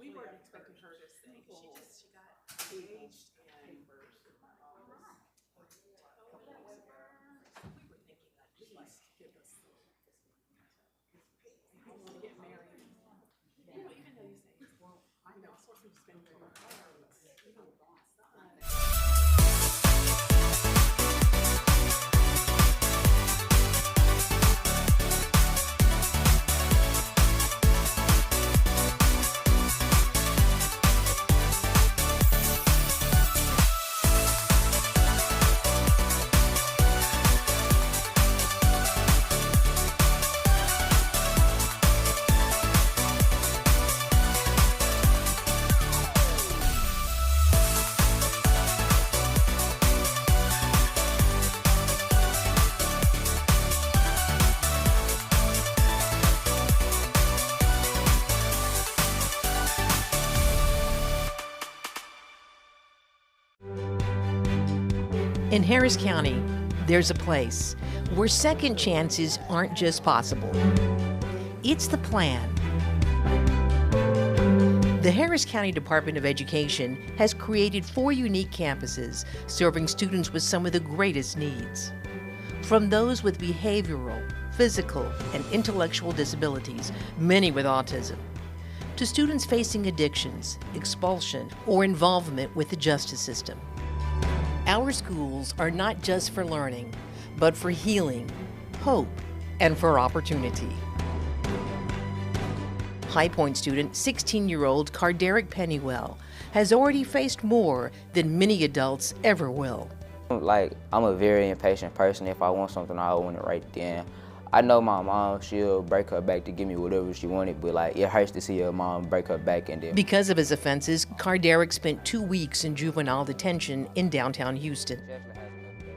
we weren't expecting her to sing. She got engaged and we were thinking that please give us. I want to get married. Even though you say, well, I know, it's supposed to spend more time. In Harris County, there's a place where second chances aren't just possible. It's the plan. The Harris County Department of Education has created 4 unique campuses serving students with some of the greatest needs. From those with behavioral, physical, and intellectual disabilities, many with autism, to students facing addictions, expulsion, or involvement with the justice system. Our schools are not just for learning, but for healing, hope, and for opportunity. High Point student, 16-year-old Carderic Pennywell, has already faced more than many adults ever will. Like, I'm a very impatient person. If I want something, I want it right then. I know my mom, she'll break her back to give me whatever she wanted, but like, it hurts to see her mom break her back and then. Because of his offenses, Carderic spent 2 weeks in juvenile detention in downtown Houston.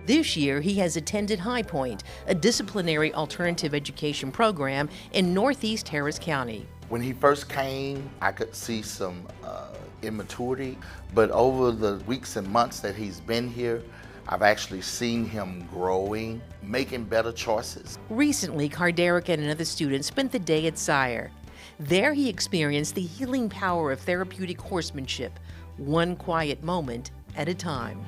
This year, he has attended High Point, a disciplinary alternative education program in Northeast Harris County. When he first came, I could see some immaturity, but over the weeks and months that he's been here, I've actually seen him growing, making better choices. Recently, Carderic and another student spent the day at Sire. There he experienced the healing power of therapeutic horsemanship, one quiet moment at a time.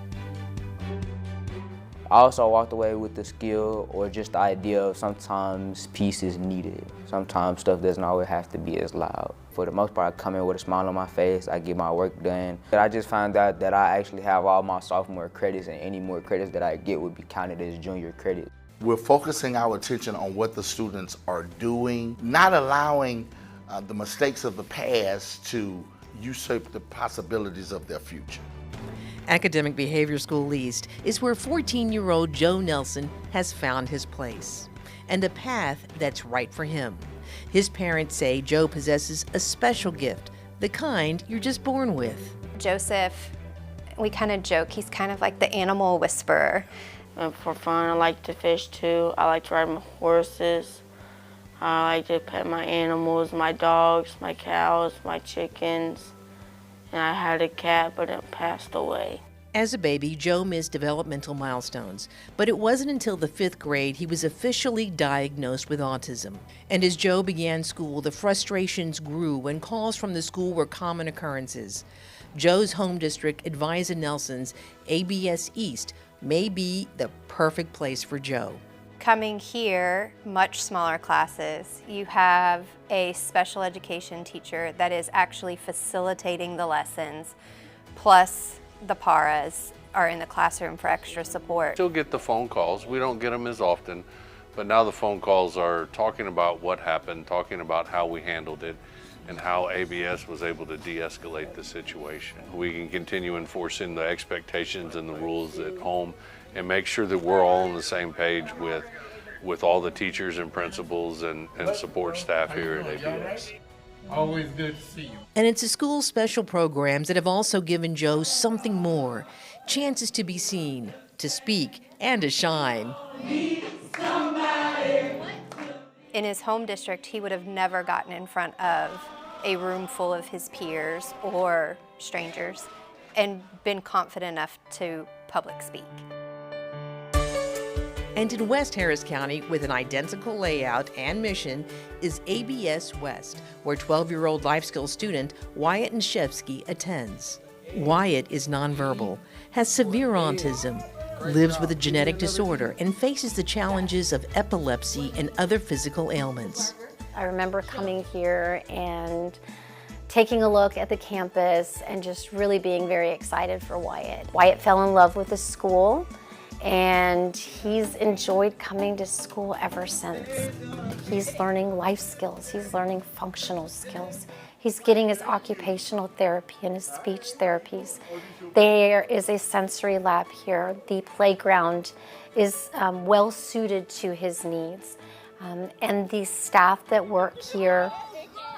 I also walked away with the skill or just the idea of sometimes peace is needed. Sometimes stuff doesn't always have to be as loud. For the most part, I come in with a smile on my face, I get my work done. But I just found out that I actually have all my sophomore credits, and any more credits that I get would be counted as junior credits. We're focusing our attention on what the students are doing, not allowing the mistakes of the past to usurp the possibilities of their future. Academic Behavior School East is where 14-year-old Joe Nelson has found his place and a path that's right for him. His parents say Joe possesses a special gift, the kind you're just born with. Joseph, we kind of joke, he's kind of like the animal whisperer. For fun, I like to fish too. I like to ride my horses. I like to pet my animals, my dogs, my cows, my chickens. And I had a cat, but it passed away. As a baby, Joe missed developmental milestones, but it wasn't until the 5th grade he was officially diagnosed with autism. And as Joe began school, the frustrations grew and calls from the school were common occurrences. Joe's home district advised the Nelsons ABS East may be the perfect place for Joe. Coming here, much smaller classes, you have a special education teacher that is actually facilitating the lessons, plus the paras are in the classroom for extra support. Still get the phone calls. We don't get them as often, but now the phone calls are talking about what happened, talking about how we handled it, and how ABS was able to de-escalate the situation. We can continue enforcing the expectations and the rules at home and make sure that we're all on the same page with all the teachers and principals and support staff here at ABS. Always good to see you. And it's the school's special programs that have also given Joe something more, chances to be seen, to speak, and to shine. In his home district, he would have never gotten in front of a room full of his peers or strangers and been confident enough to public speak. And in West Harris County, with an identical layout and mission, is ABS West, where 12-year-old life skills student Wyatt Nshevsky attends. Wyatt is nonverbal, has severe autism, lives with a genetic disorder, and faces the challenges of epilepsy and other physical ailments. I remember coming here and taking a look at the campus and just really being very excited for Wyatt. Wyatt fell in love with the school, and he's enjoyed coming to school ever since. He's learning life skills, he's learning functional skills. He's getting his occupational therapy and his speech therapies. There is a sensory lab here. The playground is well suited to his needs. And the staff that work here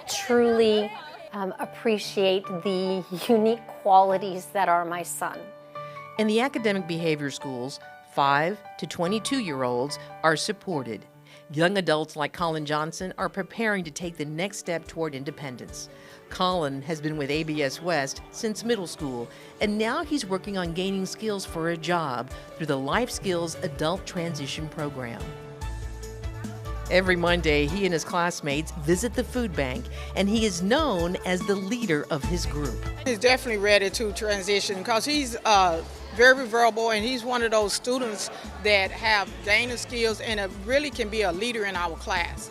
truly appreciate the unique qualities that are my son. In the academic behavior schools, 5 to 22-year-olds are supported. Young adults like Colin Johnson are preparing to take the next step toward independence. Colin has been with ABS West since middle school, and now he's working on gaining skills for a job through the Life Skills Adult Transition Program. Every Monday, he and his classmates visit the food bank, and he is known as the leader of his group. He's definitely ready to transition because he's very verbal, and he's one of those students that have gained skills and really can be a leader in our class.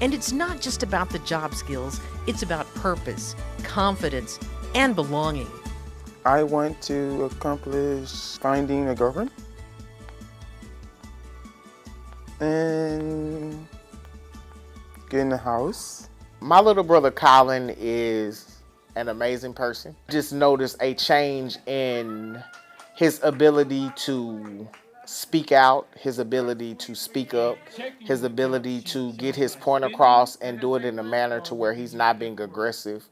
And it's not just about the job skills, it's about purpose, confidence, and belonging. I want to accomplish finding a girlfriend and getting a house. My little brother Colin is an amazing person. Just noticed a change in his ability to speak out, his ability to speak up, his ability to get his point across and do it in a manner to where he's not being aggressive.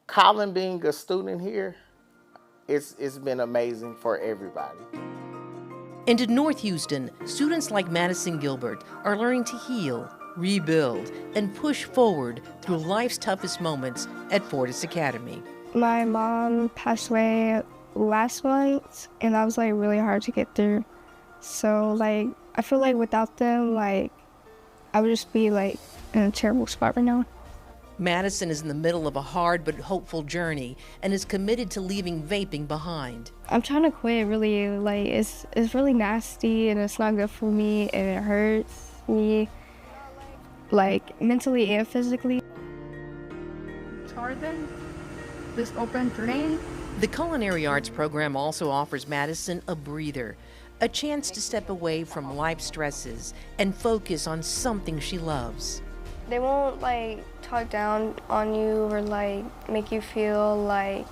Colin being a student here, it's been amazing for everybody. And in North Houston, students like Madison Gilbert are learning to heal, rebuild, and push forward through life's toughest moments at Fortis Academy. My mom passed away last month, and that was really hard to get through. So I feel like without them, I would just be in a terrible spot right now. Madison is in the middle of a hard but hopeful journey and is committed to leaving vaping behind. I'm trying to quit, really. It's really nasty, and it's not good for me, and it hurts me, mentally and physically. Jordan, this open drain. The culinary arts program also offers Madison a breather, a chance to step away from life stresses and focus on something she loves. They won't talk down on you or make you feel like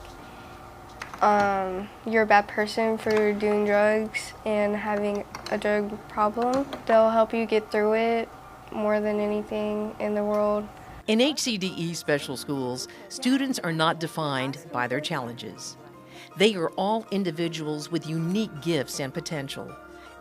you're a bad person for doing drugs and having a drug problem. They'll help you get through it more than anything in the world. In HCDE special schools, students are not defined by their challenges. They are all individuals with unique gifts and potential.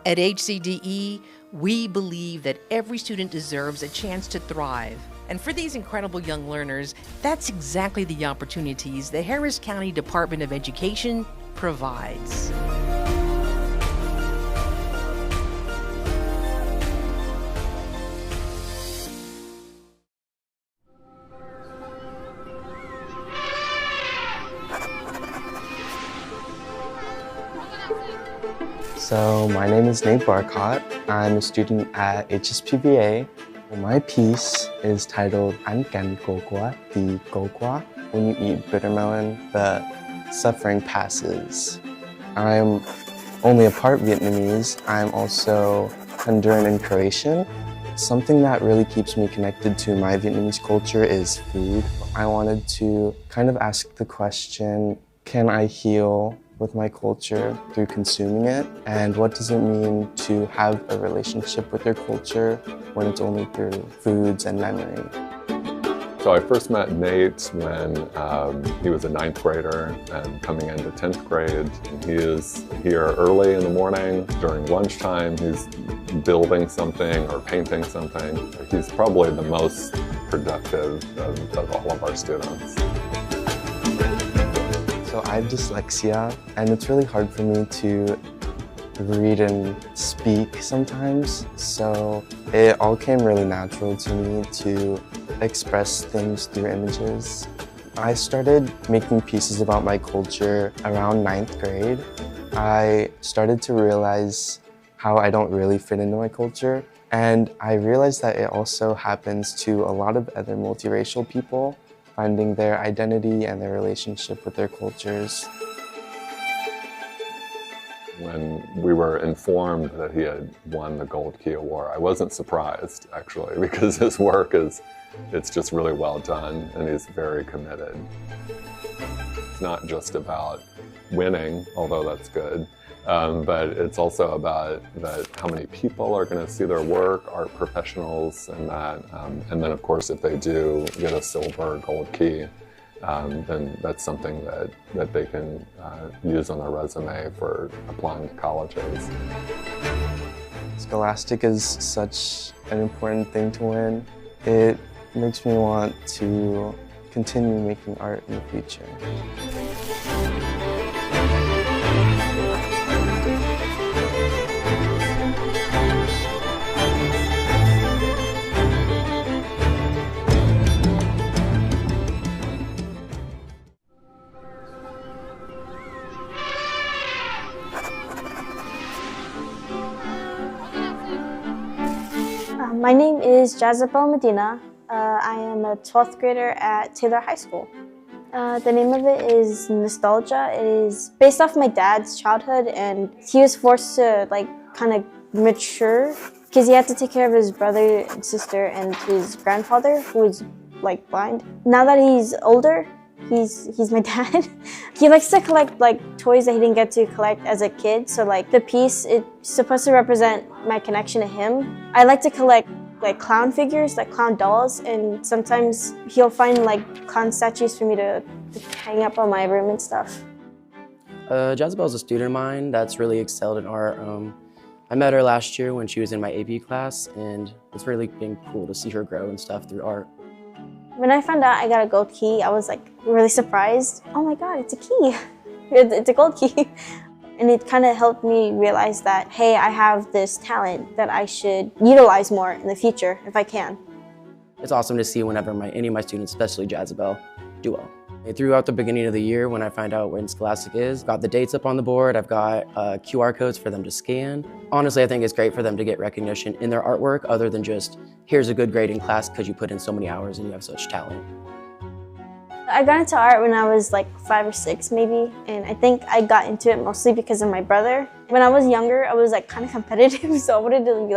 At HCDE, we believe that every student deserves a chance to thrive. And for these incredible young learners, that's exactly the opportunities the Harris County Department of Education provides. So my name is Nate Barcott. I'm a student at HSPVA. My piece is titled An Can Gokwa Di Gokwa. When you eat bittermelon, the suffering passes. I'm only a part Vietnamese. I'm also Honduran and Croatian. Something that really keeps me connected to my Vietnamese culture is food. I wanted to kind of ask the question, can I heal with my culture through consuming it? And what does it mean to have a relationship with your culture when it's only through foods and memory? So I first met Nate when he was a 9th grader and coming into 10th grade. And he is here early in the morning. During lunchtime, he's building something or painting something. He's probably the most productive of all of our students. So I have dyslexia, and it's really hard for me to read and speak sometimes, so it all came really natural to me to express things through images. I started making pieces about my culture around 9th grade. I started to realize how I don't really fit into my culture, and I realized that it also happens to a lot of other multiracial people, finding their identity and their relationship with their cultures. When we were informed that he had won the Gold Key Award, I wasn't surprised, actually, because his work it's just really well done, and he's very committed. It's not just about winning, although that's good, but it's also about how many people are going to see their work, art professionals, and then of course if they do get a silver or gold key, then that's something that they can use on their resume for applying to colleges. Scholastic is such an important thing to win. It makes me want to continue making art in the future. My name is Jazabel Medina. I am a 12th grader at Taylor High School. The name of it is Nostalgia. It is based off my dad's childhood, and he was forced to kind of mature because he had to take care of his brother and sister and his grandfather who was blind. Now that he's older, he's my dad. He likes to collect toys that he didn't get to collect as a kid. So the piece, it's supposed to represent my connection to him. I like to collect clown figures, clown dolls, and sometimes he'll find clown statues for me to hang up on my room and stuff. Jazabel is a student of mine that's really excelled in art. I met her last year when she was in my AP class, and it's really been cool to see her grow and stuff through art. When I found out I got a gold key, I was really surprised. Oh my God, it's a key. It's a gold key. And it kind of helped me realize that, hey, I have this talent that I should utilize more in the future if I can. It's awesome to see whenever any of my students, especially Jazabel, do well. Throughout the beginning of the year, when I find out when Scholastic is, I've got the dates up on the board, I've got QR codes for them to scan. Honestly, I think it's great for them to get recognition in their artwork other than just, here's a good grade in class because you put in so many hours and you have such talent. I got into art when I was 5 or 6 maybe, and I think I got into it mostly because of my brother. When I was younger, I was kind of competitive, so I wanted to be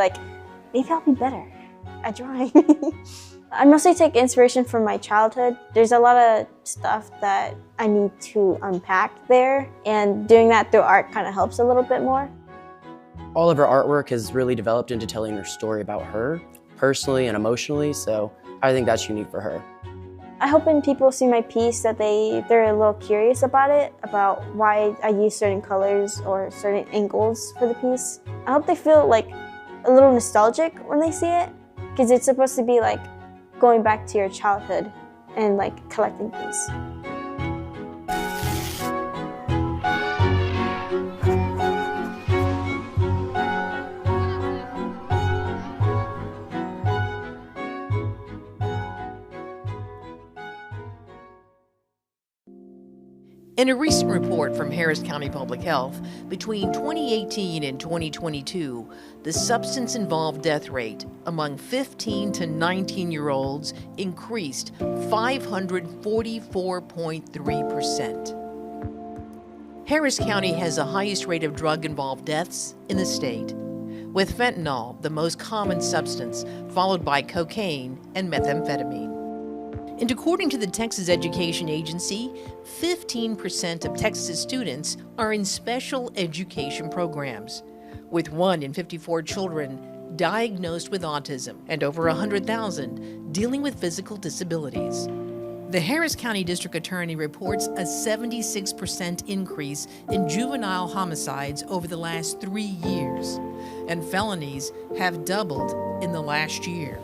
maybe I'll be better at drawing. I mostly take inspiration from my childhood. There's a lot of stuff that I need to unpack there, and doing that through art kind of helps a little bit more. All of her artwork has really developed into telling her story about her, personally and emotionally, so I think that's unique for her. I hope when people see my piece that they're a little curious about it, about why I use certain colors or certain angles for the piece. I hope they feel a little nostalgic when they see it, because it's supposed to be going back to your childhood and collecting things. In a recent report from Harris County Public Health, between 2018 and 2022, the substance-involved death rate among 15 to 19-year-olds increased 544.3%. Harris County has the highest rate of drug-involved deaths in the state, with fentanyl the most common substance, followed by cocaine and methamphetamine. And according to the Texas Education Agency, 15% of Texas students are in special education programs, with 1 in 54 children diagnosed with autism and over 100,000 dealing with physical disabilities. The Harris County District Attorney reports a 76% increase in juvenile homicides over the last 3 years, and felonies have doubled in the last year.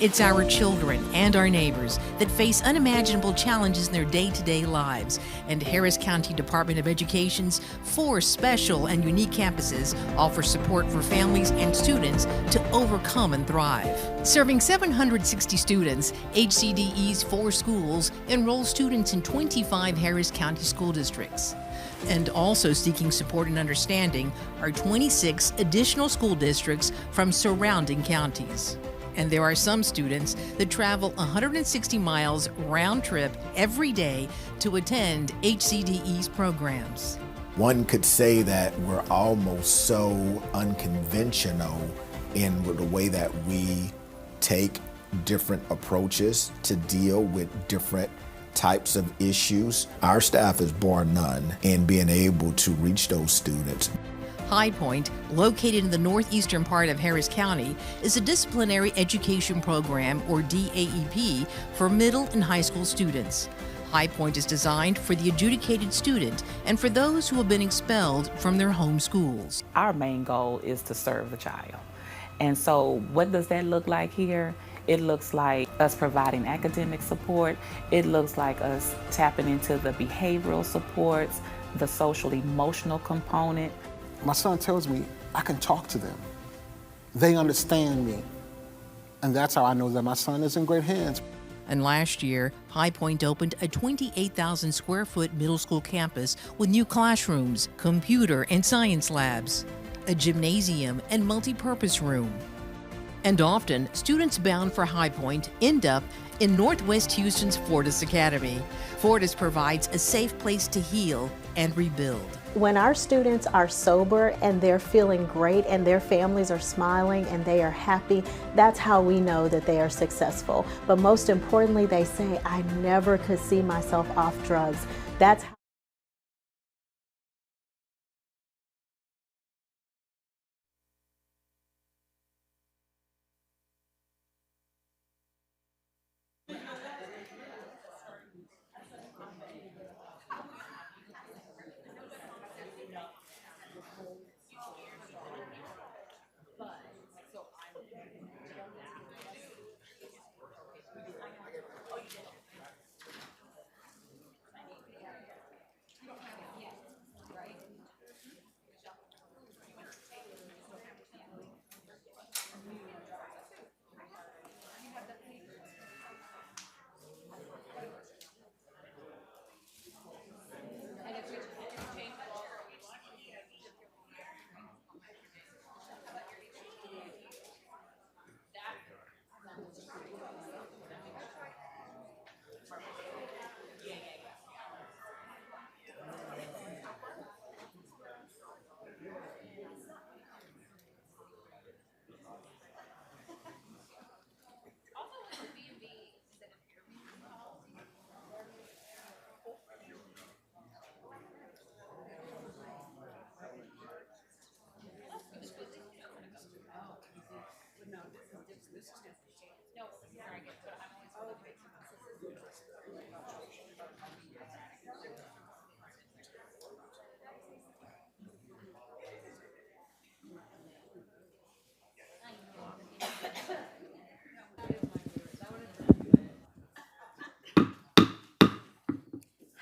It's our children and our neighbors that face unimaginable challenges in their day-to-day lives, and Harris County Department of Education's 4 special and unique campuses offer support for families and students to overcome and thrive. Serving 760 students, HCDE's 4 schools enroll students in 25 Harris County school districts. And also seeking support and understanding are 26 additional school districts from surrounding counties. And there are some students that travel 160 miles round trip every day to attend HCDE's programs. One could say that we're almost so unconventional in the way that we take different approaches to deal with different types of issues. Our staff is bar none in being able to reach those students. High Point, located in the northeastern part of Harris County, is a disciplinary education program, or DAEP, for middle and high school students. High Point is designed for the adjudicated student and for those who have been expelled from their home schools. Our main goal is to serve the child. And so what does that look like here? It looks like us providing academic support. It looks like us tapping into the behavioral supports, the social emotional component. My son tells me I can talk to them. They understand me. And that's how I know that my son is in great hands. And last year, High Point opened a 28,000 square foot middle school campus with new classrooms, computer and science labs, a gymnasium and multi-purpose room. And often, students bound for High Point end up in Northwest Houston's Fortis Academy. Fortis provides a safe place to heal and rebuild. When our students are sober and they're feeling great and their families are smiling and they are happy, that's how we know that they are successful. But most importantly, they say, I never could see myself off drugs. That's how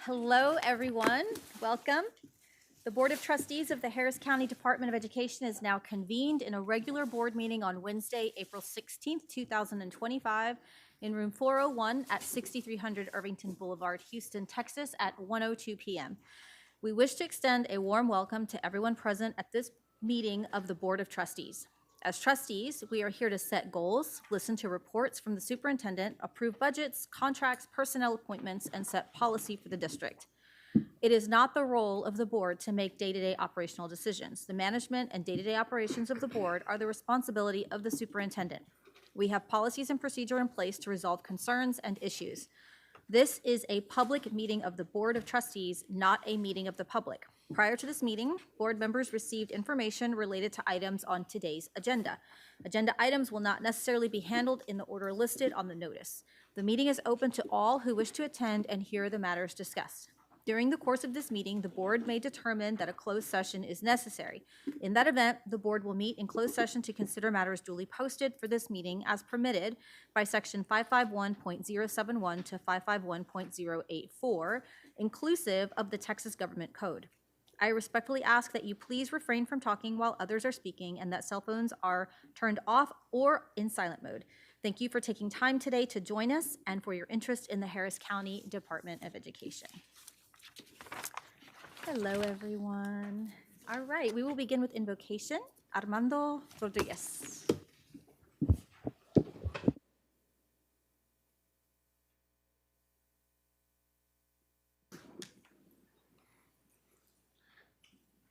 Hello, everyone. Welcome. The Board of Trustees of the Harris County Department of Education is now convened in a regular board meeting on Wednesday, April 16th, 2025, in room 401 at 6300 Irvington Boulevard, Houston, Texas, at 1:02 p.m. We wish to extend a warm welcome to everyone present at this meeting of the Board of Trustees. As trustees, we are here to set goals, listen to reports from the superintendent, approve budgets, contracts, personnel appointments, and set policy for the district. It is not the role of the board to make day-to-day operational decisions. The management and day-to-day operations of the board are the responsibility of the superintendent. We have policies and procedure in place to resolve concerns and issues. This is a public meeting of the Board of Trustees, not a meeting of the public. Prior to this meeting, board members received information related to items on today's agenda. Agenda items will not necessarily be handled in the order listed on the notice. The meeting is open to all who wish to attend and hear the matters discussed. During the course of this meeting, the board may determine that a closed session is necessary. In that event, the board will meet in closed session to consider matters duly posted for this meeting as permitted by section 551.071 to 551.084, inclusive of the Texas Government Code. I respectfully ask that you please refrain from talking while others are speaking and that cell phones are turned off or in silent mode. Thank you for taking time today to join us and for your interest in the Harris County Department of Education. Hello, everyone. All right, we will begin with invocation. Armando Rodriguez.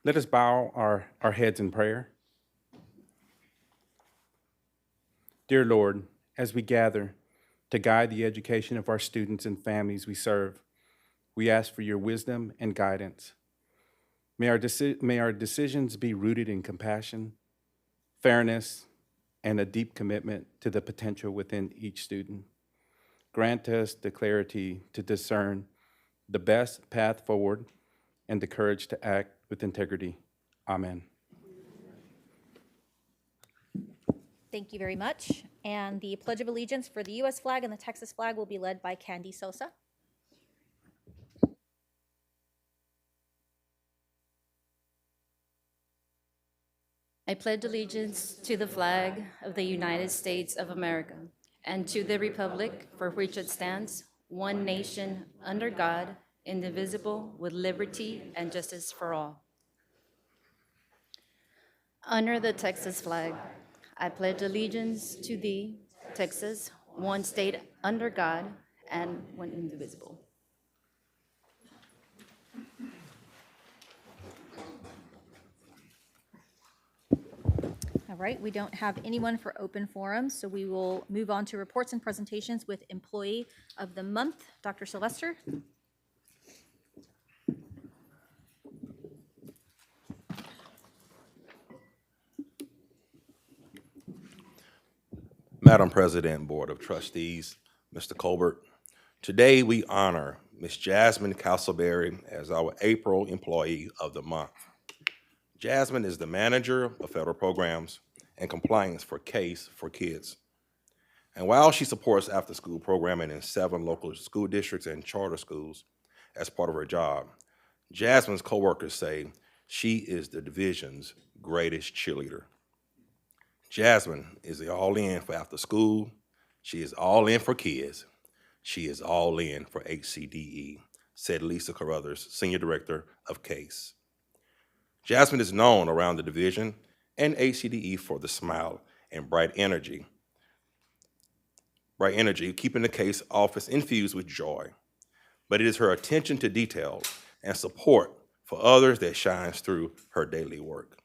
Let us bow our heads in prayer. Dear Lord, as we gather to guide the education of our students and families we serve, we ask for your wisdom and guidance. May our decisions be rooted in compassion, fairness, and a deep commitment to the potential within each student. Grant us the clarity to discern the best path forward and the courage to act with integrity. Amen. Thank you very much. And the Pledge of Allegiance for the U.S. flag and the Texas flag will be led by Candy Sosa. I pledge allegiance to the flag of the United States of America and to the republic for which it stands, one nation, under God, indivisible, with liberty and justice for all. Under the Texas flag, I pledge allegiance to thee, Texas, one state under God and one indivisible. All right, we don't have anyone for open forum, so we will move on to reports and presentations with Employee of the Month, Dr. Sylvester. Madam President, Board of Trustees, Mr. Colbert, today we honor Ms. Jasmine Castleberry as our April Employee of the Month. Jasmine is the Manager of Federal Programs and Compliance for CASE for Kids. And while she supports after-school programming in 7 local school districts and charter schools as part of her job, Jasmine's coworkers say she is the division's greatest cheerleader. Jasmine is all in for after school. She is all in for kids. She is all in for HCDE, said Lisa Carruthers, Senior Director of CASE. Jasmine is known around the division and HCDE for the smile and bright energy, keeping the CASE office infused with joy. But it is her attention to detail and support for others that shines through her daily work.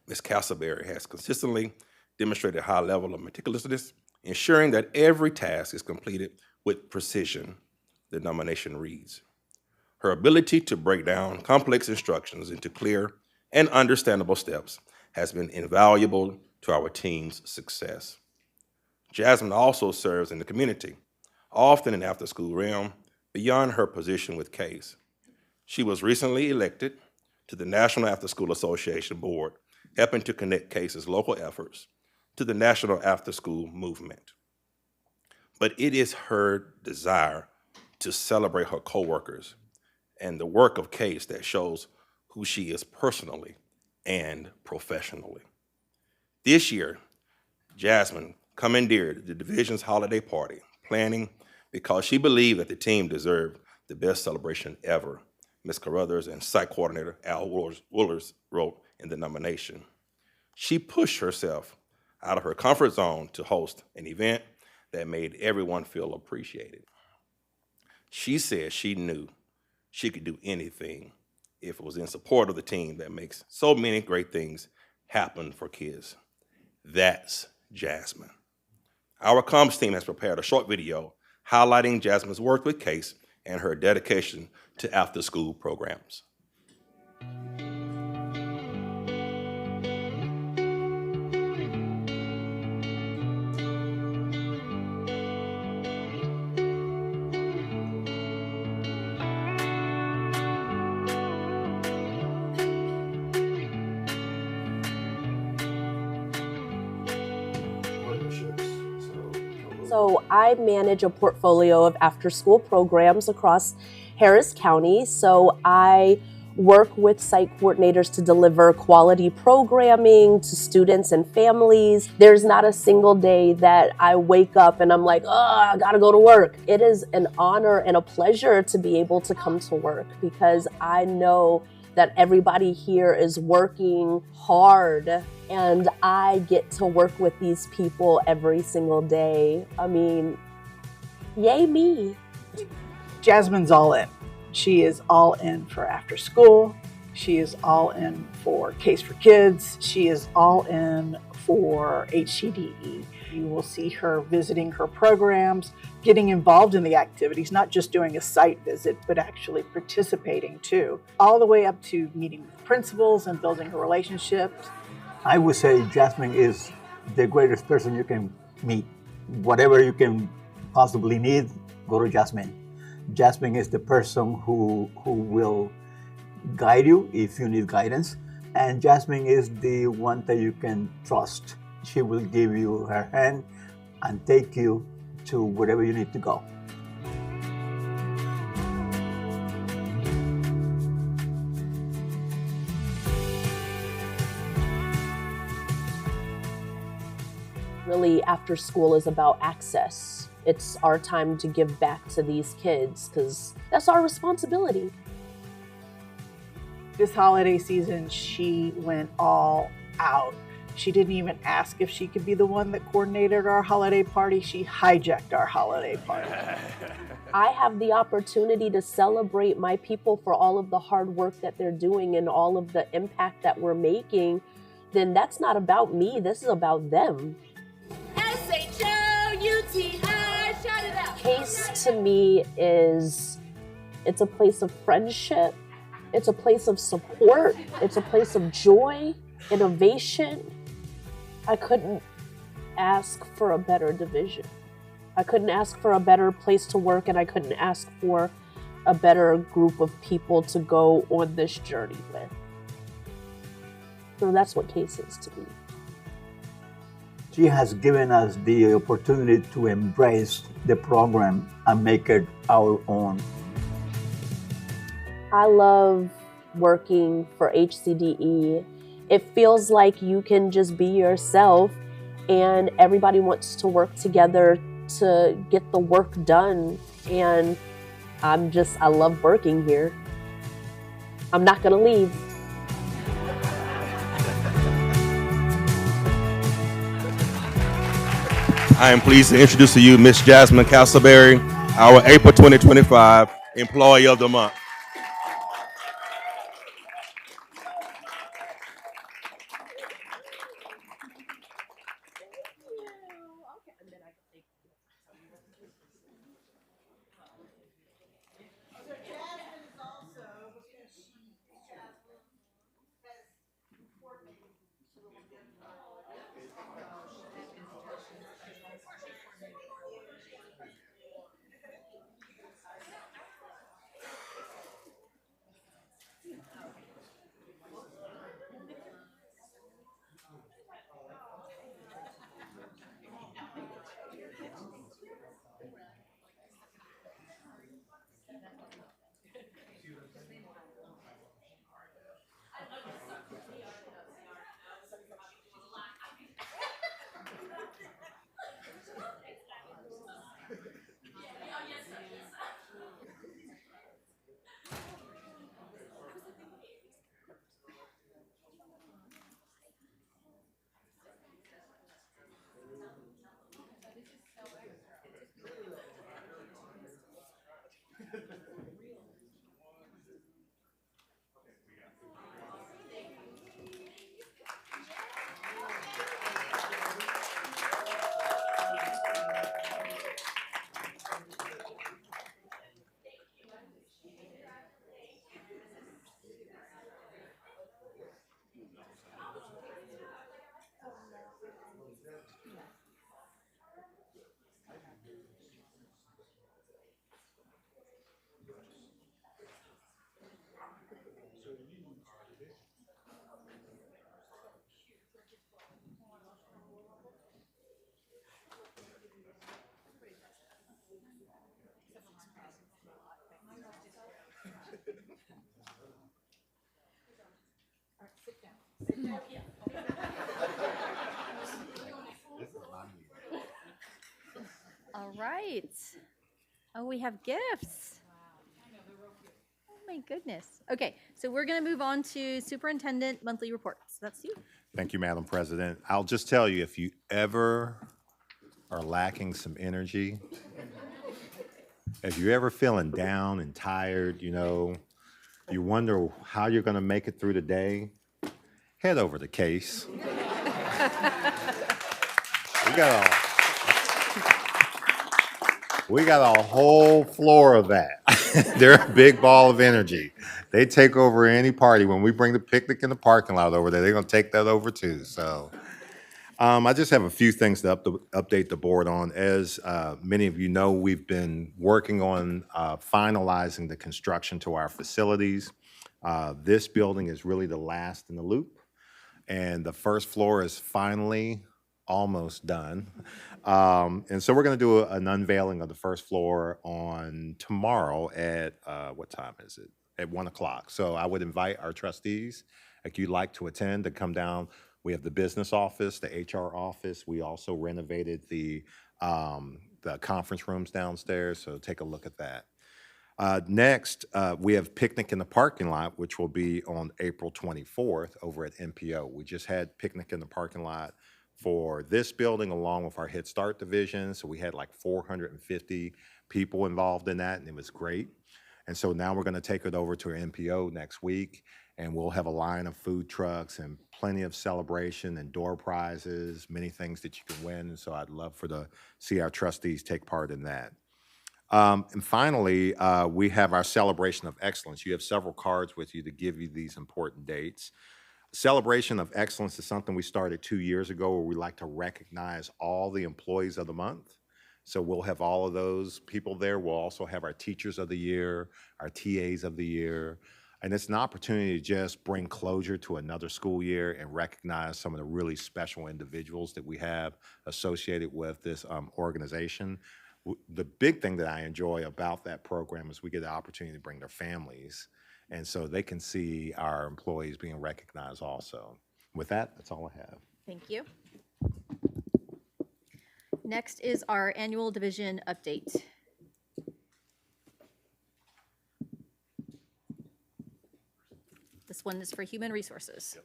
Ms. Castleberry has consistently demonstrated a high level of meticulousness, ensuring that every task is completed with precision, the nomination reads. Her ability to break down complex instructions into clear and understandable steps has been invaluable to our team's success. Jasmine also serves in the community, often in after-school realm, beyond her position with CASE. She was recently elected to the National After-School Association Board, helping to connect CASE's local efforts to the national after-school movement. But it is her desire to celebrate her coworkers and the work of CASE that shows who she is personally and professionally. This year, Jasmine commandeered the division's holiday party, planning because she believed that the team deserved the best celebration ever, Ms. Carruthers and site coordinator Al Woolers wrote in the nomination. She pushed herself out of her comfort zone to host an event that made everyone feel appreciated. She said she knew she could do anything if it was in support of the team that makes so many great things happen for kids. That's Jasmine. Our comms team has prepared a short video highlighting Jasmine's work with CASE and her dedication to after-school programs. So I manage a portfolio of after-school programs across Harris County. So I work with site coordinators to deliver quality programming to students and families. There's not a single day that I wake up and I'm like, oh, I gotta go to work. It is an honor and a pleasure to be able to come to work because I know that everybody here is working hard and I get to work with these people every single day. I mean, yay me. Jasmine's all in. She is all in for after school. She is all in for Case for Kids. She is all in for HCDE. You will see her visiting her programs, getting involved in the activities, not just doing a site visit, but actually participating too, all the way up to meeting with principals and building her relationships. I would say Jasmine is the greatest person you can meet. Whatever you can possibly need, go to Jasmine. Jasmine is the person who will guide you if you need guidance. And Jasmine is the one that you can trust. She will give you her hand and take you to wherever you need to go. Really, after school is about access. It's our time to give back to these kids because that's our responsibility. This holiday season, she went all out. She didn't even ask if she could be the one that coordinated our holiday party. She hijacked our holiday party. I have the opportunity to celebrate my people for all of the hard work that they're doing and all of the impact that we're making. Then that's not about me. This is about them. S-H-O-U-T-I, shout it out. Case to me it's a place of friendship. It's a place of support. It's a place of joy, innovation. I couldn't ask for a better division. I couldn't ask for a better place to work, and I couldn't ask for a better group of people to go on this journey with. So that's what Case is to me. She has given us the opportunity to embrace the program and make it our own. I love working for HCDE. It feels like you can just be yourself and everybody wants to work together to get the work done. And I love working here. I'm not gonna leave. I am pleased to introduce to you Miss Jasmine Castleberry, our April 2025 Employee of the Month. All right. Oh, we have gifts. Oh my goodness. Okay, so we're going to move on to superintendent monthly reports. That's you. Thank you, Madam President. I'll just tell you, if you ever are lacking some energy, if you're ever feeling down and tired, you wonder how you're going to make it through the day, head over to Case. We got a whole floor of that. They're a big ball of energy. They take over any party. When we bring the picnic in the parking lot over there, they're going to take that over too. So I just have a few things to update the board on. As many of you know, we've been working on finalizing the construction to our facilities. This building is really the last in the loop, and the first floor is finally almost done. And so we're going to do an unveiling of the first floor on tomorrow at, what time is it? At 1 o'clock. So I would invite our trustees, if you'd like to attend, to come down. We have the business office, the HR office. We also renovated the conference rooms downstairs, so take a look at that. Next, we have Picnic in the Parking Lot, which will be on April 24th over at MPO. We just had Picnic in the Parking Lot for this building along with our Head Start division. So we had like 450 people involved in that, and it was great. And so now we're going to take it over to our MPO next week, and we'll have a line of food trucks and plenty of celebration and door prizes, many things that you can win. And so I'd love see our trustees take part in that. And finally, we have our Celebration of Excellence. You have several cards with you to give you these important dates. Celebration of Excellence is something we started 2 years ago, where we like to recognize all the employees of the month. So we'll have all of those people there. We'll also have our Teachers of the Year, our TAs of the Year. And it's an opportunity to just bring closure to another school year and recognize some of the really special individuals that we have associated with this organization. The big thing that I enjoy about that program is we get the opportunity to bring their families, and so they can see our employees being recognized also. With that, that's all I have. Thank you. Next is our annual division update. This one is for Human Resources.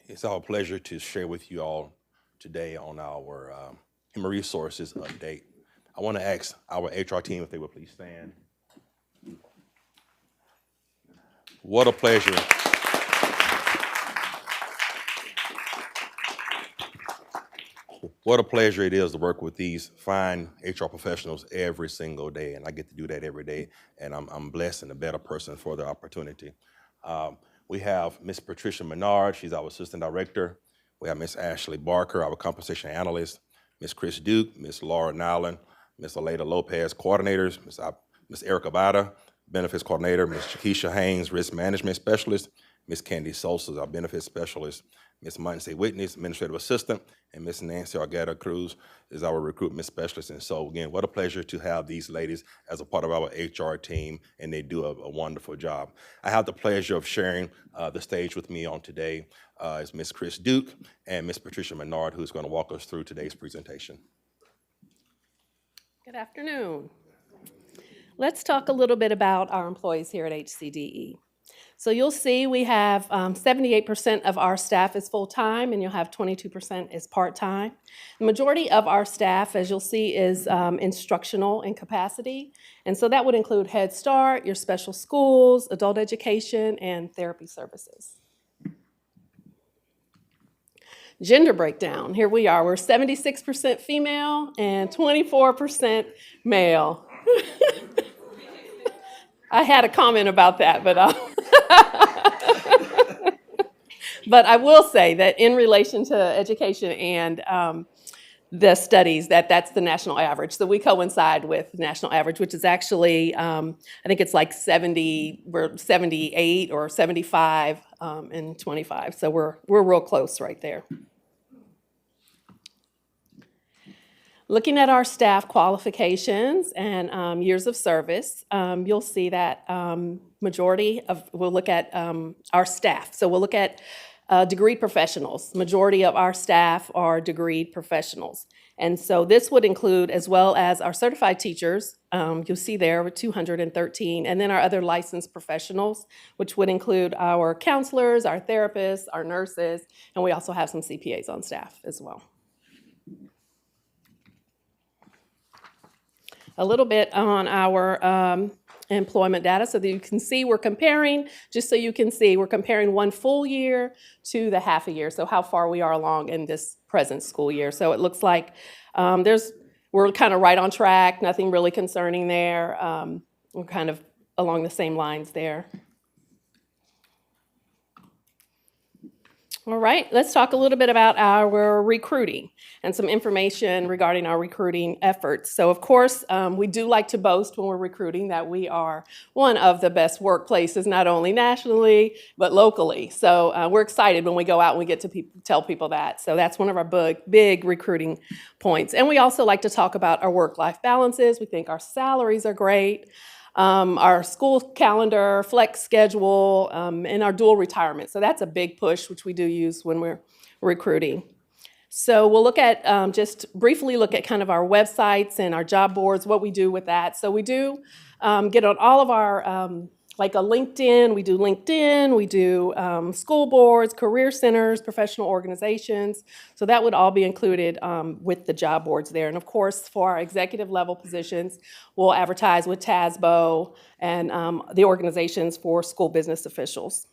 It's our pleasure to share with you all today on our Human Resources update. I want to ask our HR team if they would please stand. What a pleasure. What a pleasure it is to work with these fine HR professionals every single day, and I get to do that every day, and I'm blessed and a better person for the opportunity. We have Ms. Patricia Menard, she's our Assistant Director. We have Ms. Ashley Barker, our Compensation Analyst, Ms. Chris Duke, Ms. Laura Nowlin, Ms. Aleda Lopez, Coordinators, Ms. Erica Bada, Benefits Coordinator, Ms. Shakisha Haynes, Risk Management Specialist, Ms. Candy Sosa, our Benefits Specialist, Ms. Monse Whitney, Administrative Assistant, and Ms. Nancy Argueta Cruz is our Recruitment Specialist. And so again, what a pleasure to have these ladies as a part of our HR team, and they do a wonderful job. I have the pleasure of sharing the stage with me on today is Ms. Chris Duke and Ms. Patricia Menard, who's going to walk us through today's presentation. Good afternoon. Let's talk a little bit about our employees here at HCDE. So you'll see we have 78% of our staff is full-time, and you'll have 22% is part-time. The majority of our staff, as you'll see, is instructional in capacity. And so that would include Head Start, your special schools, adult education, and therapy services. Gender breakdown, here we are. We're 76% female and 24% male. I had a comment about that, but I will say that in relation to education and the studies, that's the national average. So we coincide with the national average, which is actually, I think it's like 70, we're 78 or 75 in 25. So we're real close right there. Looking at our staff qualifications and years of service, you'll see that we'll look at our staff. So we'll look at degreed professionals. Majority of our staff are degreed professionals. And so this would include, as well as our certified teachers, you'll see there with 213, and then our other licensed professionals, which would include our counselors, our therapists, our nurses, and we also have some CPAs on staff as well. A little bit on our employment data so that you can see we're comparing, just so you can see, we're comparing one full year to the half a year, so how far we are along in this present school year. So it looks like we're kind of right on track, nothing really concerning there. We're kind of along the same lines there. All right, let's talk a little bit about our recruiting and some information regarding our recruiting efforts. So of course, we do like to boast when we're recruiting that we are one of the best workplaces, not only nationally, but locally. So we're excited when we go out and we get to tell people that. So that's one of our big recruiting points. And we also like to talk about our work-life balances. We think our salaries are great. Our school calendar, flex schedule, and our dual retirement. So that's a big push, which we do use when we're recruiting. So we'll look at, just briefly look at kind of our websites and our job boards, what we do with that. So we do get on all of our, like a LinkedIn, we do school boards, career centers, professional organizations. So that would all be included with the job boards there. And of course, for our executive level positions, we'll advertise with TASBO and the organizations for school business officials.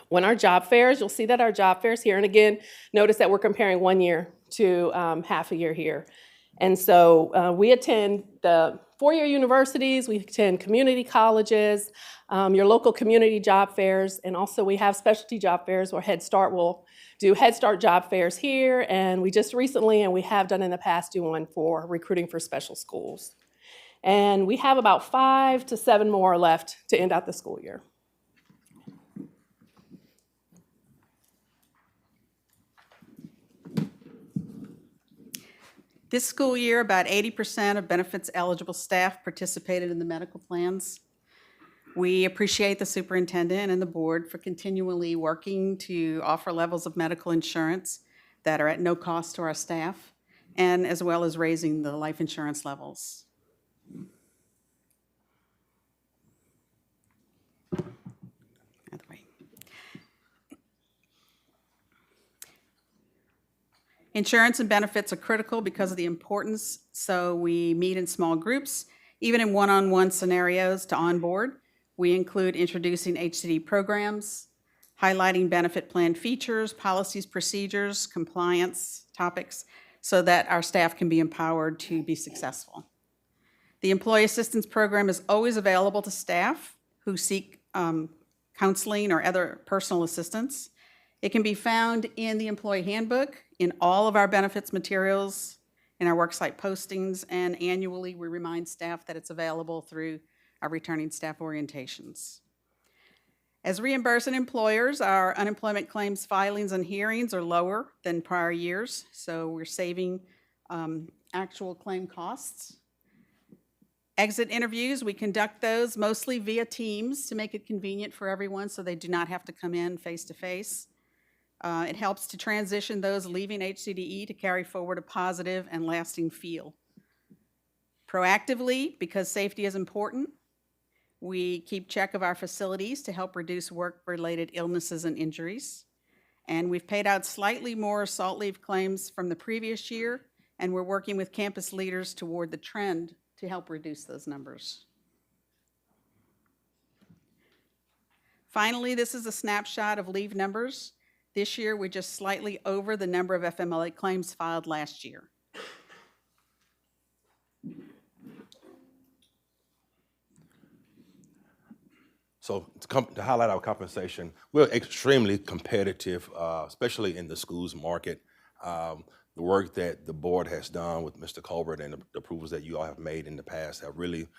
When our job fairs, you'll see that our job fairs here, and again, notice that we're comparing 1 year to half a year here. And so we attend the four-year universities, we attend community colleges, your local community job fairs, and also we have specialty job fairs where Head Start will do Head Start job fairs here, and we just recently, and we have done in the past, do one for recruiting for special schools. And we have about 5 to 7 more left to end out the school year. This school year, about 80% of benefits eligible staff participated in the medical plans. We appreciate the superintendent and the board for continually working to offer levels of medical insurance that are at no cost to our staff, and as well as raising the life insurance levels. Insurance and benefits are critical because of the importance, so we meet in small groups, even in one-on-one scenarios to onboard. We include introducing HCDE programs, highlighting benefit plan features, policies, procedures, compliance topics, so that our staff can be empowered to be successful. The Employee Assistance Program is always available to staff who seek counseling or other personal assistance. It can be found in the employee handbook, in all of our benefits materials, in our worksite postings, and annually we remind staff that it's available through our returning staff orientations. As reimbursing employers, our unemployment claims filings and hearings are lower than prior years, so we're saving actual claim costs. Exit interviews, we conduct those mostly via Teams to make it convenient for everyone so they do not have to come in face-to-face. It helps to transition those leaving HCDE to carry forward a positive and lasting feel. Proactively, because safety is important, we keep check of our facilities to help reduce work-related illnesses and injuries. And we've paid out slightly more assault leave claims from the previous year, and we're working with campus leaders toward the trend to help reduce those numbers. Finally, this is a snapshot of leave numbers. This year, we're just slightly over the number of FMLA claims filed last year. So to highlight our compensation, we're extremely competitive, especially in the schools market. The work that the board has done with Mr. Colbert and the approvals that you all have made in the past have really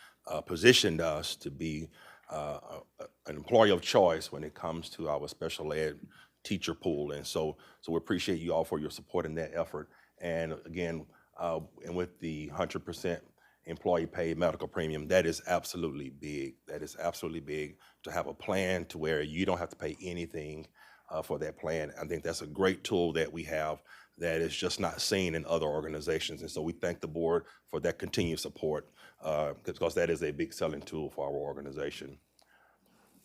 positioned us to be an employee of choice when it comes to our special ed teacher pool. And so we appreciate you all for your support in that effort. And again, and with the 100% employee paid medical premium, that is absolutely big. That is absolutely big to have a plan to where you don't have to pay anything for that plan. I think that's a great tool that we have that is just not seen in other organizations. And so we thank the board for that continued support because that is a big selling tool for our organization.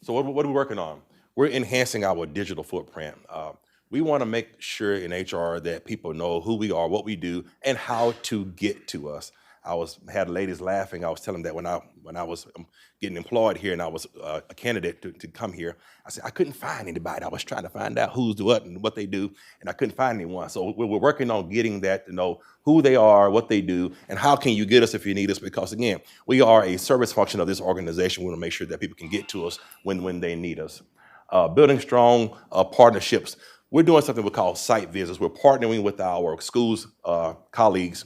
So what are we working on? We're enhancing our digital footprint. We want to make sure in HR that people know who we are, what we do, and how to get to us. Had ladies laughing. I was telling them that when I was getting employed here and I was a candidate to come here, I said I couldn't find anybody. I was trying to find out who's what and what they do, and I couldn't find anyone. So we're working on getting that to know who they are, what they do, and how can you get us if you need us. Because again, we are a service function of this organization. We want to make sure that people can get to us when they need us. Building strong partnerships. We're doing something we call site visits. We're partnering with our schools colleagues,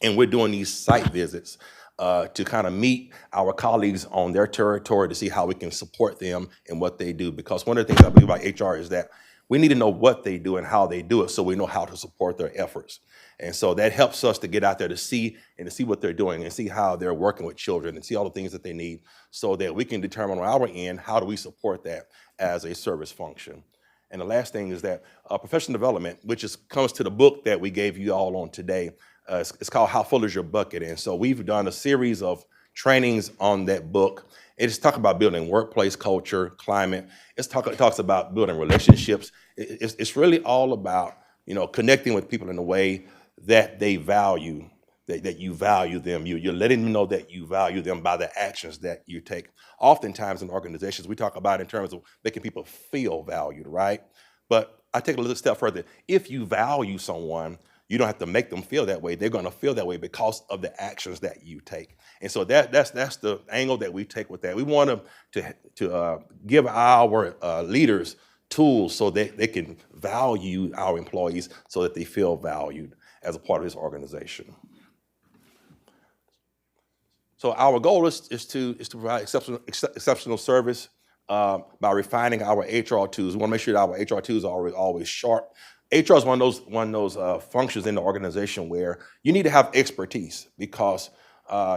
and we're doing these site visits to kind of meet our colleagues on their territory to see how we can support them in what they do. Because one of the things I believe about HR is that we need to know what they do and how they do it so we know how to support their efforts. And so that helps us to get out there to see what they're doing and see how they're working with children and see all the things that they need so that we can determine on our end how do we support that as a service function. And the last thing is that professional development, which comes to the book that we gave you all on today. It's called How Full Is Your Bucket? And so we've done a series of trainings on that book. It's talking about building workplace culture, climate. It talks about building relationships. It's really all about connecting with people in a way that they value, that you value them. You're letting them know that you value them by the actions that you take. Oftentimes in organizations, we talk about in terms of making people feel valued, right? But I take a little step further. If you value someone, you don't have to make them feel that way. They're going to feel that way because of the actions that you take. And so that's the angle that we take with that. We want to give our leaders tools so that they can value our employees so that they feel valued as a part of this organization. So our goal is to provide exceptional service by refining our HR tools. We want to make sure that our HR tools are always sharp. HR is one of those functions in the organization where you need to have expertise because